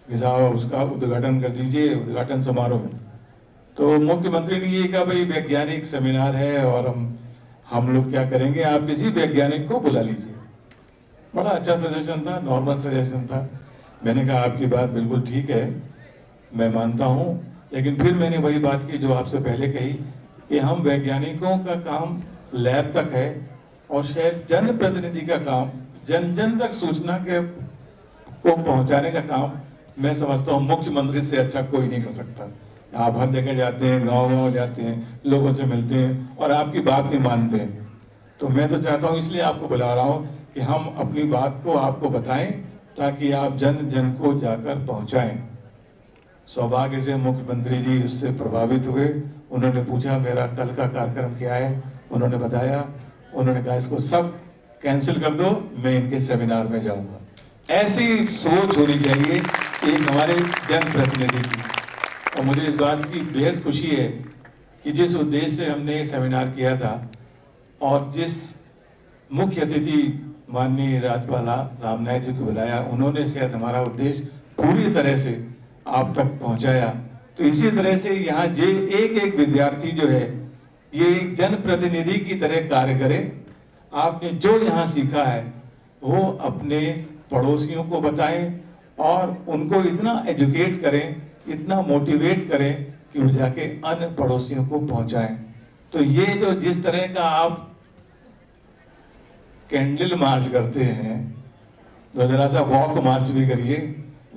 कि साहब उसका उद्घाटन कर दीजिए, उद्घाटन समारोह में। तो मुख्यमंत्री ने ये कहा, भाई वैज्ञानिक सेमिनार है और हम लोग क्या करेंगे, आप किसी वैज्ञानिक को बुला लीजिए। बड़ा अच्छा सजेशन था, नॉर्मल सजेशन था। मैंने कहा आपकी बात बिल्कुल ठीक है, मैं मानता हूँ, लेकिन फिर मैंने वही बात की जो आपसे पहले कही कि हम वैज्ञानिकों का काम लैब तक है, और शायद जनप्रतिनिधि का काम जन जन तक सूचना को पहुंचाने का काम मैं समझता हूँ मुख्यमंत्री से अच्छा कोई नहीं कर सकता। आप हर जगह जाते हैं, गांव-गांव जाते हैं, लोगों से मिलते हैं और आपकी बात नहीं मानते हैं। तो मैं तो चाहता हूँ, इसलिए आपको बुला रहा हूँ कि हम अपनी बात को आपको बताएं ताकि आप जन जन को जाकर पहुंचाएं। सौभाग्य से मुख्यमंत्री जी उससे प्रभावित हुए। उन्होंने पूछा मेरा कल का कार्यक्रम क्या है, उन्होंने बताया, उन्होंने कहा इसको सब कैंसिल कर दो, मैं इनके सेमिनार में जाऊंगा। ऐसी सोच होनी चाहिए एक हमारे जनप्रतिनिधि की। और मुझे इस बात की बेहद खुशी है कि जिस उद्देश्य से हमने सेमिनार किया था और जिस मुख्य अतिथि माननीय राज्यपाल राम नाईक जी को बुलाया, उन्होंने शायद हमारा उद्देश्य पूरी तरह से आप तक पहुंचाया। तो इसी तरह से यहाँ जे एक विद्यार्थी जो है ये एक जनप्रतिनिधि की तरह कार्य करे। आपने जो यहाँ सीखा है वो अपने पड़ोसियों को बताएं और उनको इतना एजुकेट करें, इतना मोटिवेट करें कि वो जाके अन्य पड़ोसियों को पहुंचाएं। तो ये जो जिस तरह का आप कैंडल मार्च करते हैं, तो जरा सा वॉक मार्च भी करिए,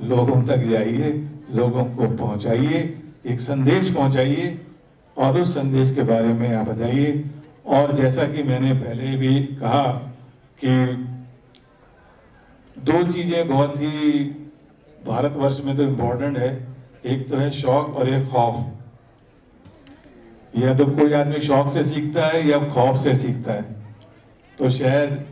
लोगों तक जाइए, लोगों को पहुंचाइए, एक संदेश पहुंचाइए और उस संदेश के बारे में आप बताइए। और जैसा कि मैंने पहले भी कहा कि दो चीजें बहुत ही भारतवर्ष में तो इम्पोर्टेंट है, एक तो है शौक और एक खौफ। या तो कोई आदमी शौक से सीखता है या खौफ से सीखता है। तो शायद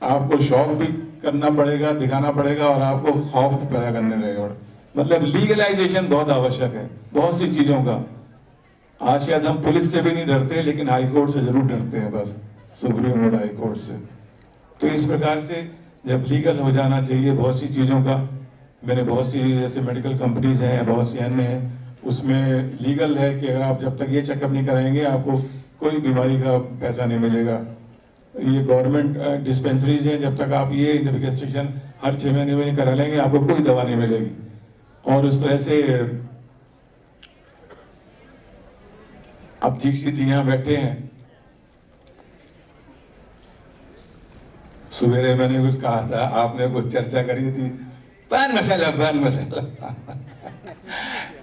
आपको शौक भी करना पड़ेगा, दिखाना पड़ेगा, और आपको खौफ पैदा करने लगेगा। मतलब लीगलाइजेशन बहुत आवश्यक है बहुत सी चीजों का। आज शायद हम पुलिस से भी नहीं डरते, लेकिन हाई कोर्ट से जरूर डरते हैं, बस सुप्रीम कोर्ट हाई कोर्ट से। तो इस प्रकार से जब लीगल हो जाना चाहिए बहुत सी चीजों का। मैंने बहुत सी जैसे मेडिकल कंपनीज हैं, बहुत सी अन्य हैं, उसमें लीगल है कि अगर आप जब तक ये चेकअप नहीं कराएंगे आपको कोई बीमारी का पैसा नहीं मिलेगा। ये गवर्नमेंट डिस्पेंसरीज हैं, जब तक आप ये इन्वेस्टिगेशन हर 6 महीने में नहीं करा लेंगे आपको कोई दवा नहीं मिलेगी। और उस तरह से अब जी सीधी यहाँ बैठे हैं, सवेरे मैंने कुछ कहा था, आपने कुछ चर्चा करी थी पान मसाला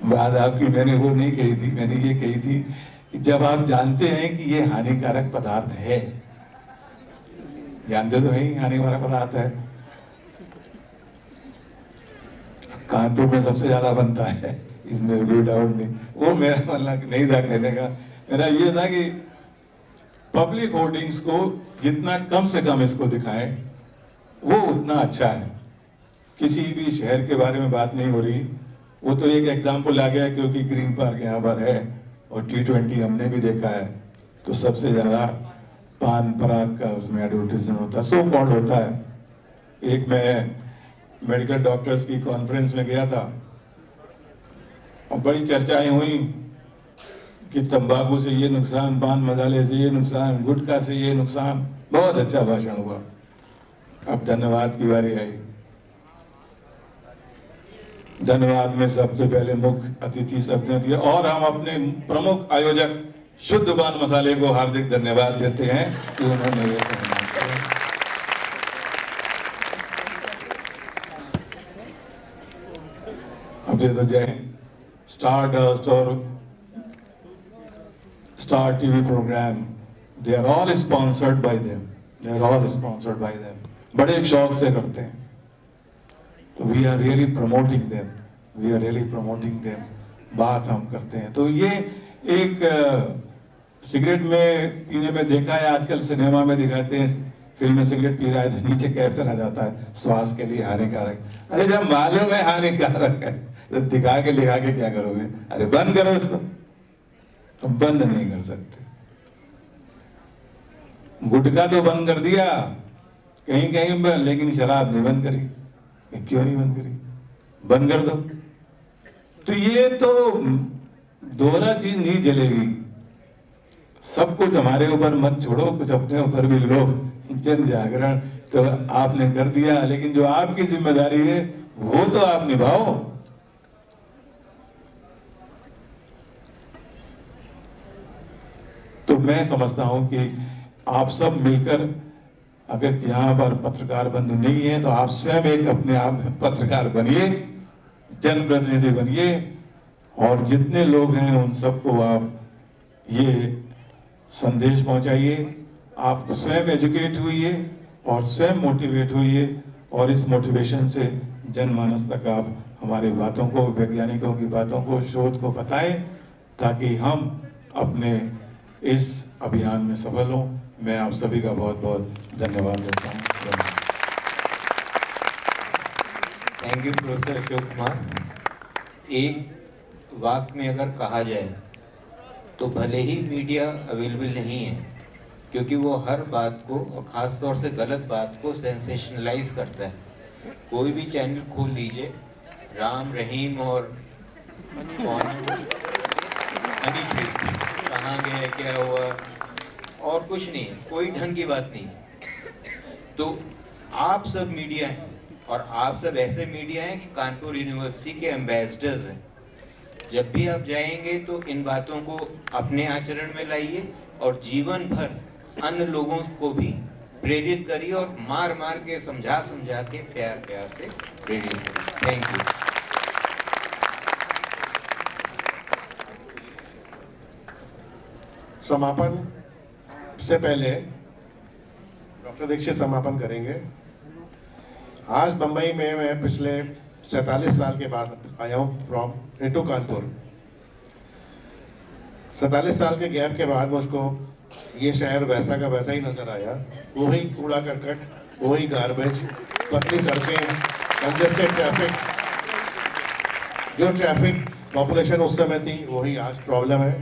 बात आपकी मैंने वो नहीं कही थी। मैंने ये कही थी कि जब आप जानते हैं कि ये हानिकारक पदार्थ है, जानते तो है ही हानिकारक पदार्थ है, कानपुर में सबसे ज्यादा बनता है, इसमें कोई डाउट नहीं। वो मेरा मतलब नहीं था कहने का, मेरा ये था कि पब्लिक होर्डिंग्स को जितना कम से कम इसको दिखाएं वो उतना अच्छा है। किसी भी शहर के बारे में बात नहीं हो रही, वो तो एक एग्जाम्पल आ गया क्योंकि ग्रीन पार्क यहाँ पर है और T20 हमने भी देखा है, तो सबसे ज्यादा पान पराग का उसमें एडवर्टीजमेंट होता है, सो कॉल्ड होता है। एक मैं मेडिकल डॉक्टर्स की कॉन्फ्रेंस में गया था और बड़ी चर्चाएं हुई कि तंबाकू से ये नुकसान, पान मसाले से ये नुकसान, गुटखा से ये नुकसान। बहुत अच्छा भाषण हुआ। अब धन्यवाद की बारी आई। धन्यवाद में सबसे पहले मुख्य अतिथि शब्द दिए और हम अपने प्रमुख आयोजक शुद्ध पान मसाले को हार्दिक धन्यवाद देते हैं कि उन्होंने ये सम्मान किया। अब ये तो जय स्टार डस्ट और Star TV programme, they are all sponsored by them, they are all sponsored by them. बड़े शौक से करते हैं, तो we are really promoting them, we are really promoting them. बात हम करते हैं। तो ये एक सिगरेट में पीने में देखा है, आजकल सिनेमा में दिखाते हैं फिल्म में सिगरेट पी रहा है तो नीचे कैप चला जाता है, स्वास्थ्य के लिए हानिकारक। अरे जब मालूम है हानिकारक है तो दिखा के लिखा के क्या करोगे? अरे बंद करो इसको। तो बंद नहीं कर सकते। गुटखा तो बंद कर दिया कहीं कहीं पर, लेकिन शराब नहीं बंद करी। क्यों नहीं बंद करी? बंद कर दो। तो ये तो दोहरा चीज नहीं जलेगी। सब कुछ हमारे ऊपर मत छोड़ो, कुछ अपने ऊपर भी लो। जन जागरण तो आपने कर दिया, लेकिन जो आपकी जिम्मेदारी है वो तो आप निभाओ। तो मैं समझता हूं कि आप सब मिलकर, अगर यहाँ पर पत्रकार बंधु नहीं है तो आप स्वयं एक अपने आप पत्रकार बनिए, जनप्रतिनिधि बनिए, और जितने लोग हैं उन सबको आप ये संदेश पहुंचाइए। आप स्वयं एजुकेट हुइए और स्वयं मोटिवेट हुइए, और इस मोटिवेशन से जनमानस तक आप हमारी बातों को, वैज्ञानिकों की बातों को, शोध को बताएं, ताकि हम अपने इस अभियान में सफल हों। मैं आप सभी का बहुत बहुत धन्यवाद देता हूँ। Thank you professor Ashok Kumar. एक वाक्य में अगर कहा जाए तो भले ही मीडिया अवेलेबल नहीं है, क्योंकि वो हर बात को और ख़ास तौर से गलत बात को सेंसेशनलाइज करता है। कोई भी चैनल खोल लीजिए, राम रहीम और कहाँ गए, क्या हुआ, और कुछ नहीं, कोई ढंग की बात नहीं। तो आप सब मीडिया हैं, और आप सब ऐसे मीडिया हैं कि कानपुर यूनिवर्सिटी के एम्बेसडर्स हैं। जब भी आप जाएंगे तो इन बातों को अपने आचरण में लाइए और जीवन भर अन्य लोगों को भी प्रेरित करिए और मार मार के समझा समझा के प्यार प्यार से प्रेरित करिए। Thank you. समापन से पहले डॉक्टर दीक्षित समापन करेंगे। आज बंबई में मैं पिछले 47 साल के बाद आया हूँ फ्रॉम इनटू कानपुर। 47 साल के गैप के बाद मुझको ये शहर वैसा का वैसा ही नजर आया। वही कूड़ा करकट, वही गार्बेज, पतली सड़कें, कंजेस्टेड ट्रैफिक। जो ट्रैफिक पॉपुलेशन उस समय थी वही आज प्रॉब्लम है।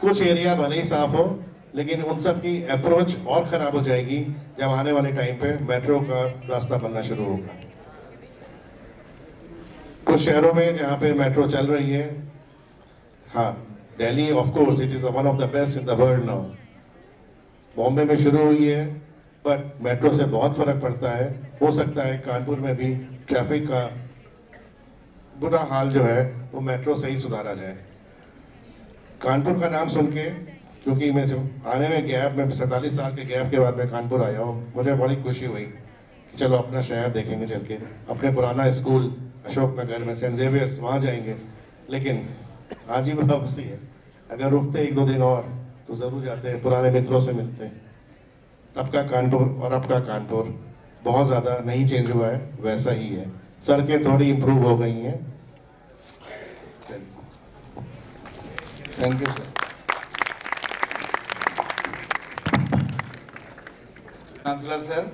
कुछ एरिया भले ही साफ हो, लेकिन उन सब की अप्रोच और खराब हो जाएगी जब आने वाले टाइम पे मेट्रो का रास्ता बनना शुरू होगा। कुछ शहरों में जहाँ पे मेट्रो चल रही है, हाँ, Delhi of course it is one of the best in the world now. Bombay में शुरू हुई है, बट मेट्रो से बहुत फर्क पड़ता है। हो सकता है कानपुर में भी ट्रैफिक का बुरा हाल जो है वो मेट्रो से ही सुधारा जाए। कानपुर का नाम सुन के, क्योंकि मैं जब आने में गैप में 47 साल के गैप के बाद मैं कानपुर आया हूँ, मुझे बड़ी खुशी हुई। चलो अपना शहर देखेंगे चल के, अपने पुराना स्कूल अशोक नगर में सेंट जेवियर्स, वहाँ जाएंगे। लेकिन आज ही वापसी है, अगर रुकते 1-2 दिन और तो ज़रूर जाते, पुराने मित्रों से मिलते। तब का कानपुर और अब का कानपुर बहुत ज़्यादा नहीं चेंज हुआ है, वैसा ही है। सड़कें थोड़ी इम्प्रूव हो गई हैं। Thank you sir. Counsellor sir,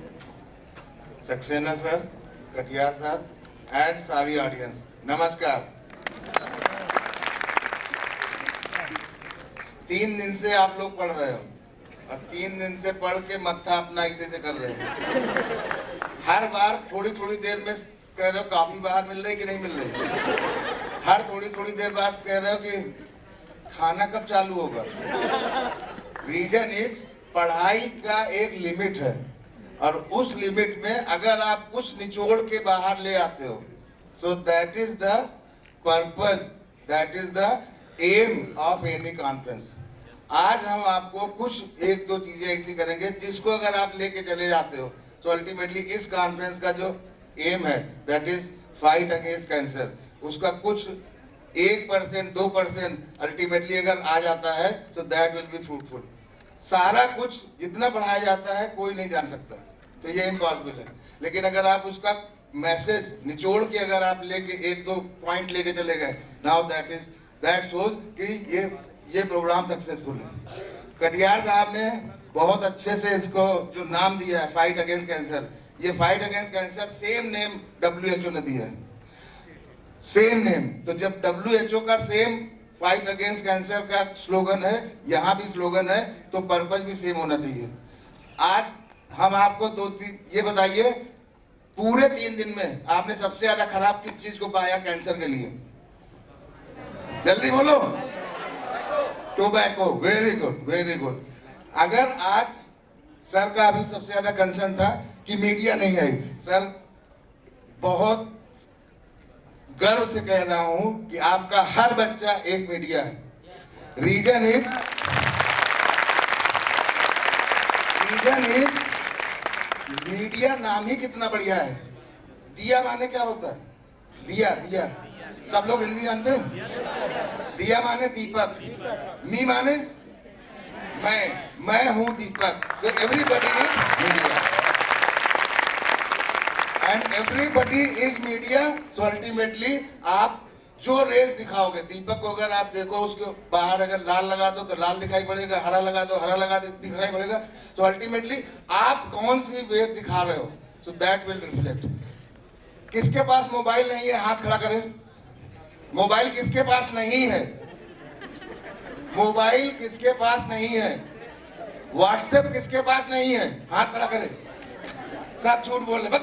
Saxena sir, Katiyar sir and सारी ऑडियंस, नमस्कार। 3 दिन से आप लोग पढ़ रहे हो और 3 दिन से पढ़ के मत्था अपना इसी से कर रहे हो। हर बार थोड़ी थोड़ी देर में कह रहे हो काफी बाहर मिल रही कि नहीं मिल रही। हर थोड़ी थोड़ी देर बाद कह रहे हो कि खाना कब चालू होगा। रीजन इज पढ़ाई का एक लिमिट है और उस लिमिट में अगर आप कुछ निचोड़ के बाहर ले आते हो, so that is the purpose, that is the aim of any conference. आज हम आपको कुछ 1-2 चीजें ऐसी करेंगे जिसको अगर आप लेके चले जाते हो, तो अल्टीमेटली इस कॉन्फ्रेंस का जो एम है that is fight against cancer, उसका कुछ 1% 2% अल्टीमेटली अगर आ जाता है, so that will be fruitful. सारा कुछ जितना पढ़ाया जाता है कोई नहीं जान सकता, तो ये इम्पॉसिबल है। लेकिन अगर आप उसका मैसेज निचोड़ के अगर आप लेके 1-2 पॉइंट लेके चले गए, नाउ दैट शोज कि ये प्रोग्राम सक्सेसफुल है। कटियार साहब ने बहुत अच्छे से इसको जो नाम दिया है, फाइट अगेंस्ट कैंसर, ये fight against cancer same name WHO ने दिया है, सेम नेम। तो जब WHO का सेम फाइट अगेंस्ट कैंसर का स्लोगन है, यहाँ भी स्लोगन है, तो पर्पस भी सेम होना चाहिए। आज हम आपको 2-3 ये बताइए, पूरे 3 दिन में आपने सबसे ज्यादा खराब किस चीज को पाया कैंसर के लिए? जल्दी बोलो। Tobacco. Very good, very good. अगर आज सर का अभी सबसे ज्यादा कंसर्न था कि मीडिया नहीं आई, सर बहुत गर्व से कह रहा हूं कि आपका हर बच्चा एक मीडिया है। रीजन इज मीडिया नाम ही कितना बढ़िया है। दिया माने क्या होता है? दिया सब लोग हिंदी जानते हैं। दिया माने दीपक, मी माने मैं हूं Deepak. So everybody is media and everybody is media. So ultimately आप जो रेस दिखाओगे, दीपक को अगर आप देखो, उसके बाहर अगर लाल लगा दो तो लाल दिखाई पड़ेगा, हरा लगा दो हरा लगा दिखाई पड़ेगा। तो अल्टीमेटली आप कौन सी वेव दिखा रहे हो, सो दैट विल रिफ्लेक्ट। किसके पास मोबाइल नहीं है, हाथ खड़ा करें। मोबाइल किसके पास नहीं है? मोबाइल किसके पास नहीं है? व्हाट्सएप किसके पास नहीं है? हाथ खड़ा करें। सब झूठ बोल रहे।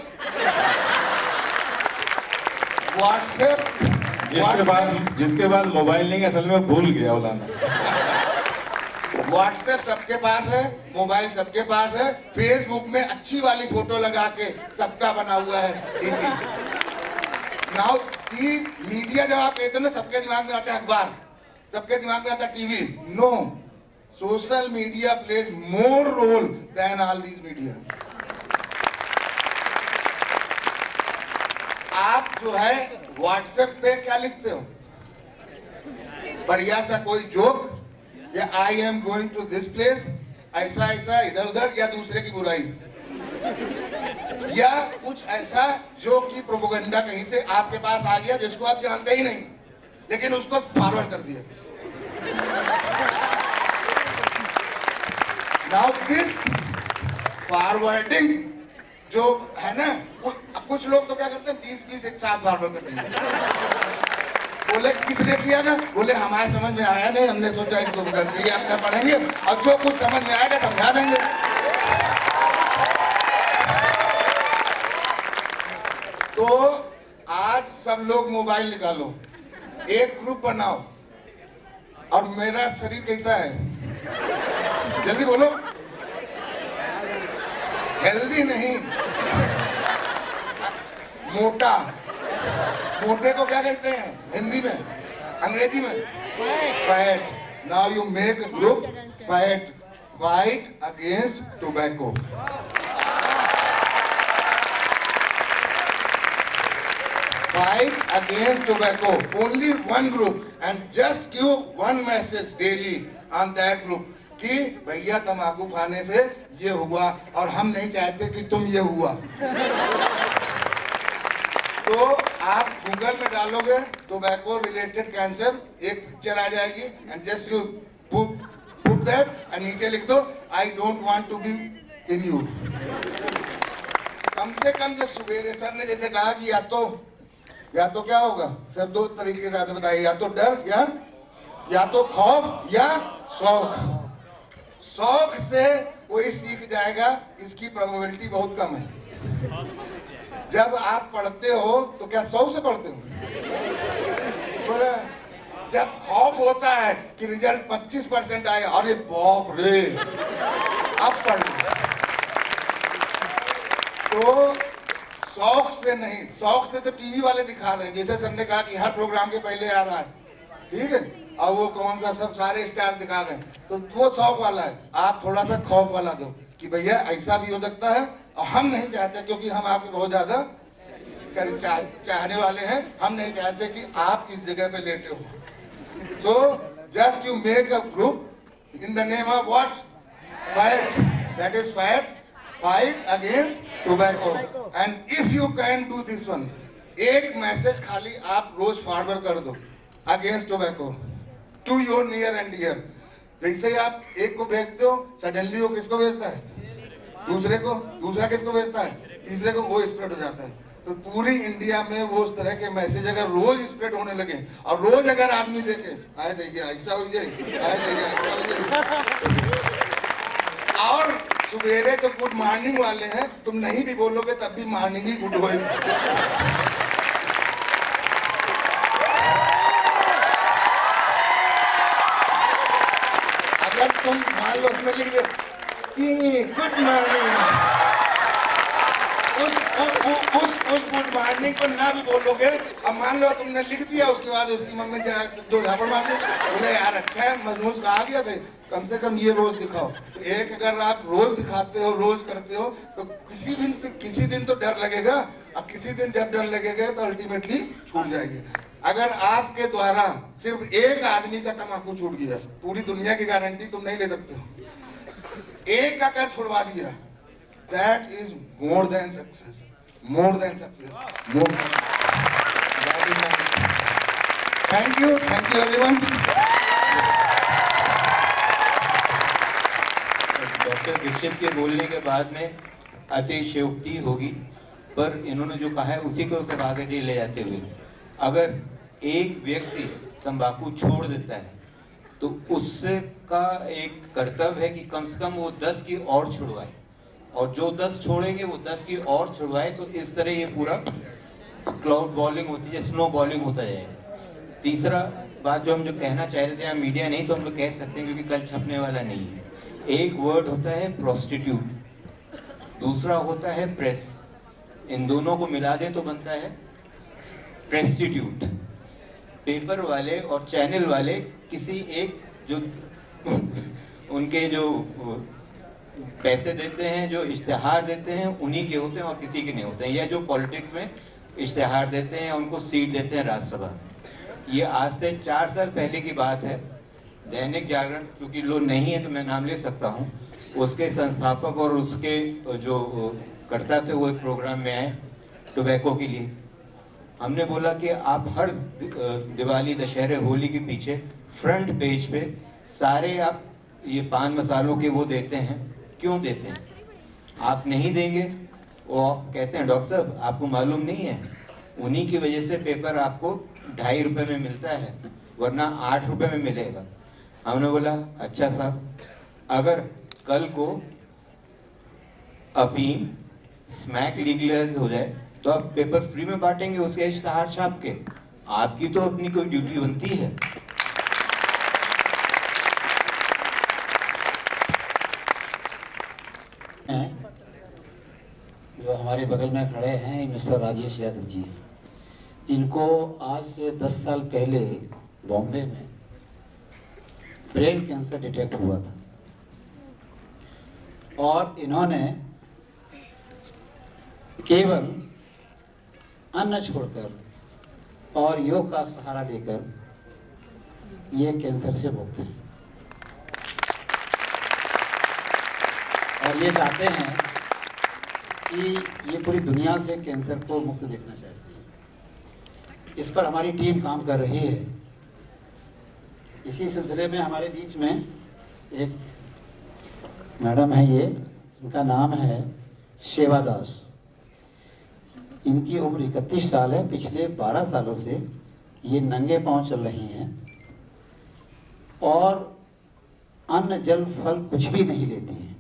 व्हाट्सएप जिसके पास मोबाइल नहीं है, असल में भूल गया बुलाना। व्हाट्सएप सबके पास है, मोबाइल सबके पास है। फेसबुक में अच्छी वाली फोटो लगा के सबका बना हुआ है डीपी। नाउ मीडिया जब आप कहते हो ना, सबके दिमाग में आता है अखबार, सबके दिमाग में आता है TV. No, social media plays more role than all these media. आप जो है व्हाट्सएप पे क्या लिखते हो, बढ़िया सा कोई जोक, या I am going to this place, ऐसा ऐसा इधर उधर, या दूसरे की बुराई, या कुछ ऐसा जो कि प्रोपेगेंडा कहीं से आपके पास आ गया जिसको आप जानते ही नहीं, लेकिन उसको फॉरवर्ड कर दिया। नाउ दिस फॉरवर्डिंग जो है ना, कुछ लोग तो क्या करते हैं 20-20 एक साथ फॉरवर्ड कर दिए। बोले किसने किया ना, बोले हमारे समझ में आया नहीं, हमने सोचा इनको कर दिए, अपने पढ़ेंगे और जो कुछ समझ में आएगा समझा देंगे। तो आज सब लोग मोबाइल निकालो, एक ग्रुप बनाओ, और मेरा शरीर कैसा है, जल्दी बोलो, हेल्दी नहीं, मोटा। मोटे को क्या कहते हैं हिंदी में, अंग्रेजी में? Fat. Now you make a group, fat, fight against tobacco. Fight against tobacco. Only one group, and just give one message daily on that group कि भैया तंबाकू खाने से ये हुआ और हम नहीं चाहते कि तुम ये हुआ। तो आप गूगल में डालोगे टोबैको रिलेटेड कैंसर, एक पिक्चर आ जाएगी, and just you put that and नीचे लिख दो I don't want to be in you. कम से कम जब सुबेरे सर ने जैसे कहा कि या तो क्या होगा सर, दो तरीके से आपने बताया, या तो डर या तो खौफ या शौक। शौक से कोई सीख जाएगा, इसकी प्रोबेबिलिटी बहुत कम है। जब आप पढ़ते हो तो क्या शौक से पढ़ते हो? बोले जब खौफ होता है कि रिजल्ट 25% आए, अरे बाप रे, अब पढ़। तो शौक से नहीं, शौक से तो टीवी वाले दिखा रहे हैं, जैसे सर ने कहा कि हर प्रोग्राम के पहले आ रहा है, ठीक है, और वो कौन सा सब सारे स्टार दिखा रहे हैं, तो वो शौक वाला है। आप थोड़ा सा खौफ वाला दो कि भैया ऐसा भी हो सकता है, और हम नहीं चाहते, क्योंकि हम आपके बहुत ज्यादा चाहने वाले हैं, हम नहीं चाहते कि आप इस जगह पे लेटे हो। So just you make a group in the name of what, fight, that is fight against tobacco. And if you can do this one, एक मैसेज खाली आप रोज फॉरवर्ड कर दो against tobacco to your near and dear. जैसे ही आप एक को भेजते हो, सडनली वो किसको भेजता है? दूसरे को, दूसरा किसको भेजता है? तीसरे को, वो स्प्रेड हो जाता है। तो पूरी इंडिया में वो उस तरह के मैसेज अगर रोज स्प्रेड होने लगे, और रोज अगर आदमी देखे, आए देखिए ऐसा हो जाए, आए देखिए ऐसा हो जाए, और सुबेरे जो गुड मॉर्निंग वाले हैं, तुम नहीं भी बोलोगे तब भी मॉर्निंग ही गुड होएगी। अगर तुम मान लो उसमें लिख दे गुड मॉर्निंग, उस गुड मॉर्निंग को ना भी बोलोगे, अब मान लो तुमने लिख दिया, उसके बाद उसकी मम्मी दो झापड़ मार दी, बोले यार अच्छा है मजमूस कहा गया थे, कम से कम ये रोज दिखाओ। तो एक अगर आप रोज दिखाते हो, रोज करते हो, तो किसी दिन तो डर लगेगा, और किसी दिन जब डर लगेगा तो अल्टीमेटली छूट जाएगी। अगर आपके द्वारा सिर्फ एक आदमी का तंबाकू छूट गया, पूरी दुनिया की गारंटी तुम नहीं ले सकते हो, एक का कर छुड़वा दिया, that is more than success, more than success, more. Thank you everyone. Doctor Dikshit के बोलने के बाद में अतिशयोक्ति होगी, पर इन्होंने जो कहा है उसी को आगे ले जाते हुए, अगर एक व्यक्ति तंबाकू छोड़ देता है तो उससे का एक कर्तव्य है कि कम से कम वो 10 की और छुड़वाए, और जो 10 छोड़ेंगे वो 10 की और छुड़वाए। तो इस तरह ये पूरा क्लाउड बॉलिंग होती है, स्नो बॉलिंग होता जाएगा। तीसरा बात जो हम जो कहना चाह रहे थे, यहाँ मीडिया नहीं तो हम लोग कह सकते हैं क्योंकि कल छपने वाला नहीं है। एक वर्ड होता है प्रोस्टिट्यूट, दूसरा होता है प्रेस, इन दोनों को मिला दें तो बनता है प्रेस्टिट्यूट। पेपर वाले और चैनल वाले किसी एक जो उनके जो पैसे देते हैं, जो इश्तिहार देते हैं, उन्हीं के होते हैं और किसी के नहीं होते हैं। या जो पॉलिटिक्स में इश्तिहार देते हैं, उनको सीट देते हैं राज्यसभा। ये आज से 4 साल पहले की बात है। दैनिक जागरण, चूंकि लोग नहीं है तो मैं नाम ले सकता हूँ, उसके संस्थापक और उसके जो करता थे वो एक प्रोग्राम में आए टोबैको के लिए। हमने बोला कि आप हर दिवाली, दशहरे, होली के पीछे फ्रंट पेज पे सारे आप ये पान मसालों के वो देते हैं, क्यों देते हैं? आप नहीं देंगे? वो कहते हैं डॉक्टर साहब आपको मालूम नहीं है, उन्हीं की वजह से पेपर आपको 2.5 रुपए में मिलता है, वरना 8 रुपए में मिलेगा। हमने बोला अच्छा साहब, अगर कल को अफीम स्मैक लीगलाइज हो जाए तो आप पेपर फ्री में बांटेंगे उसके इश्तिहार छाप के? आपकी तो अपनी कोई ड्यूटी बनती है। जो हमारे बगल में खड़े हैं मिस्टर राजेश यादव जी, इनको आज से 10 साल पहले बॉम्बे में ब्रेन कैंसर डिटेक्ट हुआ था और इन्होंने केवल अन्न छोड़कर और योग का सहारा लेकर ये कैंसर से मुक्त हैं और ये चाहते हैं कि ये पूरी दुनिया से कैंसर को मुक्त देखना चाहते हैं। इस पर हमारी टीम काम कर रही है। इसी सिलसिले में हमारे बीच में एक मैडम है, ये इनका नाम है शेवा दास। इनकी उम्र 31 साल है। पिछले 12 सालों से ये नंगे पांव चल रही हैं और अन्न जल फल कुछ भी नहीं लेती हैं।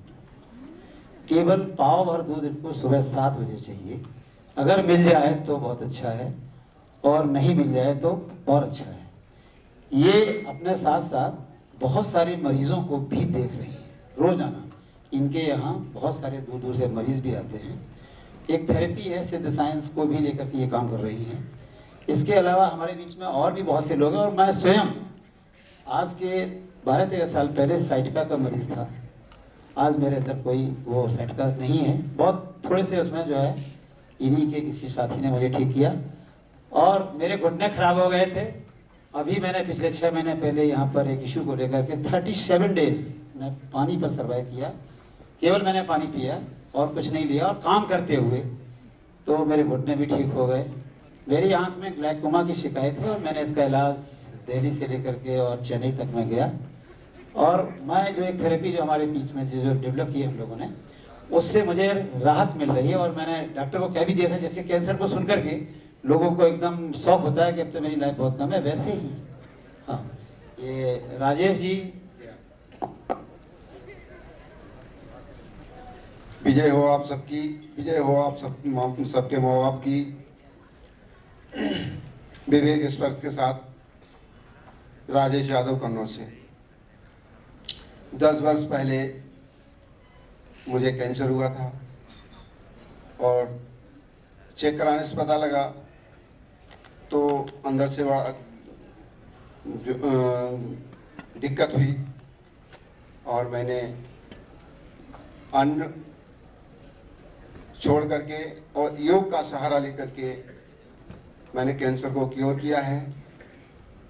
केवल पाव भर दूध इनको सुबह 7 बजे चाहिए। अगर मिल जाए तो बहुत अच्छा है और नहीं मिल जाए तो और अच्छा है। ये अपने साथ साथ बहुत सारे मरीजों को भी देख रही है रोजाना। इनके यहाँ बहुत सारे दूर दूर से मरीज भी आते हैं। एक थेरेपी है, सिद्ध साइंस को भी लेकर के ये काम कर रही हैं। इसके अलावा हमारे बीच में और भी बहुत से लोग हैं और मैं स्वयं आज के 12-13 साल पहले साइटिका का मरीज था। आज मेरे अंदर कोई वो साइटिका नहीं है, बहुत थोड़े से उसमें जो है इन्हीं के किसी साथी ने मुझे ठीक किया और मेरे घुटने खराब हो गए थे। अभी मैंने पिछले 6 महीने पहले यहाँ पर एक इशू को लेकर के 37 डेज मैं पानी पर सर्वाइव किया। केवल मैंने पानी पिया और कुछ नहीं लिया और काम करते हुए तो मेरे घुटने भी ठीक हो गए। मेरी आंख में ग्लाइकोमा की शिकायत है और मैंने इसका इलाज दिल्ली से लेकर के और चेन्नई तक मैं गया और मैं जो एक थेरेपी जो हमारे बीच में जो डेवलप की हम लोगों ने, उससे मुझे राहत मिल रही है। और मैंने डॉक्टर को कह भी दिया था, जैसे कैंसर को सुन करके लोगों को एकदम शौक होता है कि अब तो मेरी लाइफ बहुत कम है, वैसे ही हाँ ये राजेश जी। विजय हो आप सबकी, विजय हो आप सबके माँ बाप की। विवेक स्पर्श के साथ राजेश यादव कन्नौज से। 10 वर्ष पहले मुझे कैंसर हुआ था और चेक कराने से पता लगा तो अंदर से बड़ा दिक्कत हुई और मैंने अन्न छोड़ करके और योग का सहारा लेकर के मैंने कैंसर को क्योर किया है।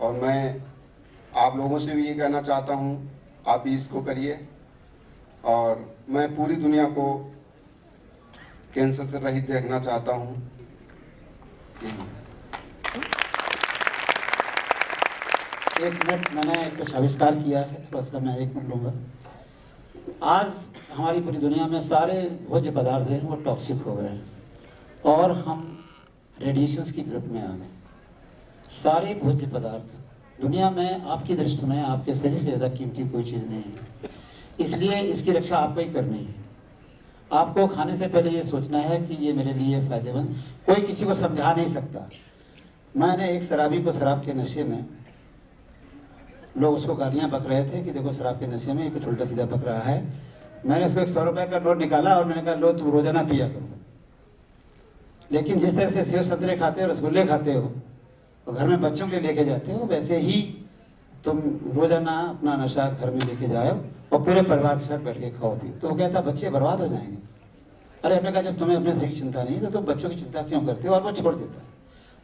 और मैं आप लोगों से भी ये कहना चाहता हूँ, आप भी इसको करिए और मैं पूरी दुनिया को कैंसर से रहित देखना चाहता हूँ। एक मिनट, मैंने कुछ आविष्कार किया है, थोड़ा सा मैं 1 मिनट लूँगा। आज हमारी पूरी दुनिया में सारे भोज्य पदार्थ हैं वो टॉक्सिक हो गए हैं और हम रेडिएशंस की ग्रुप में आ गए। सारे भोज्य पदार्थ दुनिया में आपकी दृष्टि में आपके शरीर से ज़्यादा कीमती कोई चीज़ नहीं है, इसलिए इसकी रक्षा आपको ही करनी है। आपको खाने से पहले ये सोचना है कि ये मेरे लिए फ़ायदेमंद। कोई किसी को समझा नहीं सकता। मैंने एक शराबी को शराब के नशे में, लोग उसको गालियाँ बक रहे थे कि देखो शराब के नशे में ये कुछ उल्टा सीधा बक रहा है। मैंने उसको 100 रुपये का नोट निकाला और मैंने कहा लो तुम रोजाना पिया करो, लेकिन जिस तरह से सेव संतरे खाते हो, रसगुल्ले खाते हो और घर में बच्चों के लिए लेके जाते हो, वैसे ही तुम रोजाना अपना नशा घर में लेके जाओ और पूरे परिवार के साथ बैठ के खाओ पियो। तो वो कहता बच्चे बर्बाद हो जाएंगे। अरे हमने कहा जब तुम्हें अपने सही चिंता नहीं तो तुम बच्चों की चिंता क्यों करते हो, और वो छोड़ देता है।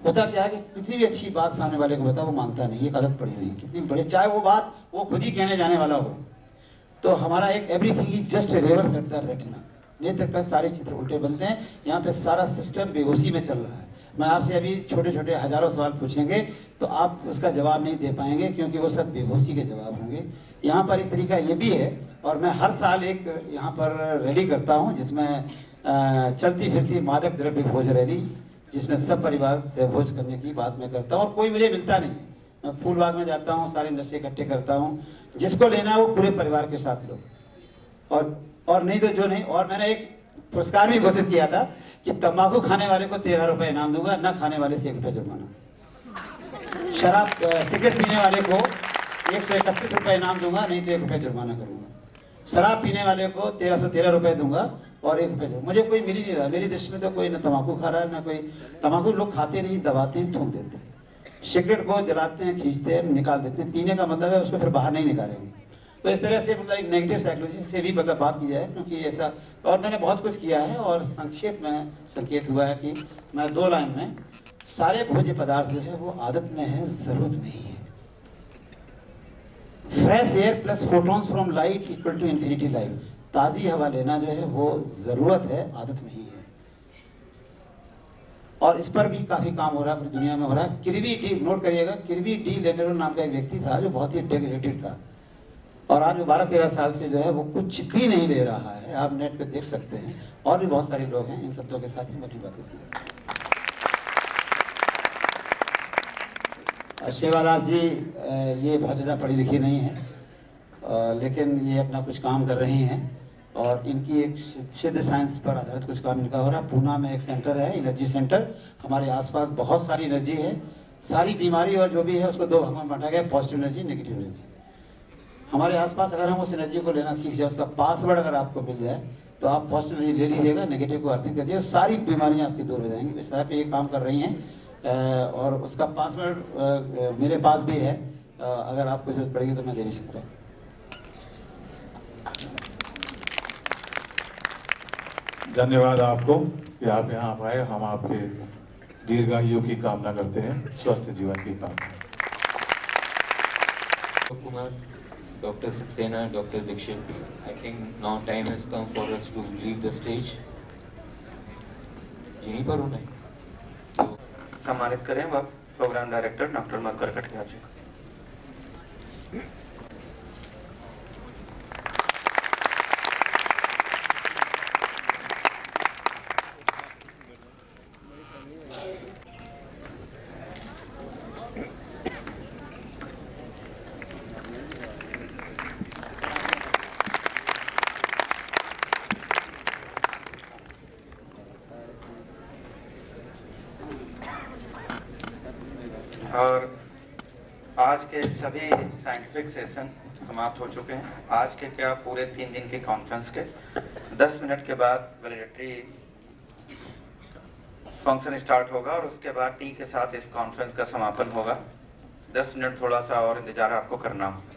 होता क्या है कि कितनी भी अच्छी बात सामने वाले को बता वो मानता नहीं, एक आदत पड़ी हुई है कितनी बड़ी, चाहे वो बात वो खुद ही कहने जाने वाला हो। तो हमारा एक everything is just reverse at the retina, नेत्र पर सारे चित्र उल्टे बनते हैं। यहाँ पे सारा सिस्टम बेहोशी में चल रहा है। मैं आपसे अभी छोटे छोटे हजारों सवाल पूछेंगे तो आप उसका जवाब नहीं दे पाएंगे, क्योंकि वो सब बेहोशी के जवाब होंगे। यहाँ पर एक तरीका ये भी है, और मैं हर साल एक यहाँ पर रैली करता हूँ जिसमें चलती फिरती मादक द्रव्य भोज रैली, जिसमें सब परिवार से भोज करने की बात मैं करता हूँ। और कोई मुझे मिलता नहीं, मैं फूलबाग में जाता हूँ, सारे नशे इकट्ठे करता हूँ, जिसको लेना है वो पूरे परिवार के साथ लो, और नहीं तो जो नहीं। और मैंने एक पुरस्कार भी घोषित किया था कि तंबाकू खाने वाले को 13 रुपए इनाम दूंगा, न खाने वाले से 1 रुपये जुर्माना। शराब सिगरेट पीने वाले को 131 रुपये इनाम दूंगा, नहीं तो 1 रुपये जुर्माना करूंगा। शराब पीने वाले को 1313 रुपये दूंगा और 1 रुपये जुर्माना। मुझे कोई मिल ही नहीं रहा, मेरी दृष्टि में तो कोई न तंबाकू खा रहा है, ना कोई तंबाकू लोग खाते नहीं, दबाते हैं, थूक देते हैं। सिगरेट को जलाते हैं, खींचते हैं, निकाल देते हैं। पीने का मतलब है उसको फिर बाहर नहीं निकालेंगे। तो इस तरह से मतलब एक नेगेटिव साइकोलॉजी से भी मतलब बात की जाए, क्योंकि ऐसा, और मैंने बहुत कुछ किया है। और संक्षेप में संकेत हुआ है कि मैं 2 लाइन में, सारे भोज्य पदार्थ जो है वो आदत में है, जरूरत नहीं है। Fresh air plus photons from light equal to infinity life. ताज़ी हवा लेना जो है वो ज़रूरत है, आदत नहीं है। और इस पर भी काफ़ी काम हो रहा है, पूरी दुनिया में हो रहा है। किर्बी डी, नोट करिएगा, किर्बी डी लेनेरो नाम का एक व्यक्ति था जो बहुत ही डेडिकेटेड था, और आज वो 12-13 साल से जो है वो कुछ भी नहीं ले रहा है। आप नेट पे देख सकते हैं, और भी बहुत सारे लोग हैं। इन शब्दों के साथ ही मैं अपनी बात करती हूँ। शेवालाल जी ये बहुत ज़्यादा पढ़ी लिखी नहीं है, लेकिन ये अपना कुछ काम कर रही हैं, और इनकी एक सिद्ध साइंस पर आधारित कुछ काम इनका हो रहा है। पूना में एक सेंटर है, एनर्जी सेंटर। हमारे आसपास बहुत सारी एनर्जी है, सारी बीमारी और जो भी है उसको 2 भागों में बांटा गया, पॉजिटिव एनर्जी, नेगेटिव एनर्जी। हमारे आसपास अगर हम उस एनर्जी को लेना सीख जाए, उसका पासवर्ड अगर आपको मिल जाए, तो आप पॉजिटिव एनर्जी ले लीजिएगा, नेगेटिव को अर्थिंग कर दिए, सारी बीमारियां आपकी दूर हो जाएंगी। इस तरह पे ये काम कर रही हैं, और उसका पासवर्ड मेरे पास भी है। अगर आपको जरूरत पड़ेगी तो मैं दे नहीं सकता। धन्यवाद आपको कि आप यहाँ आए। हम आपके दीर्घायु की कामना करते हैं, स्वस्थ जीवन की कामना। Kumar, Dr. Saxena, Dr. Dixit, I think now time has come for us to leave the stage. यहीं पर होना है। सम्मानित करें वह programme director doctor Madhukar Katiyar ji को। और आज के सभी साइंटिफिक सेशन समाप्त हो चुके हैं। आज के क्या पूरे 3 दिन के कॉन्फ्रेंस के 10 मिनट के बाद वैलिडेटरी फंक्शन स्टार्ट होगा, और उसके बाद टी के साथ इस कॉन्फ्रेंस का समापन होगा। 10 मिनट थोड़ा सा और इंतजार आपको करना होगा।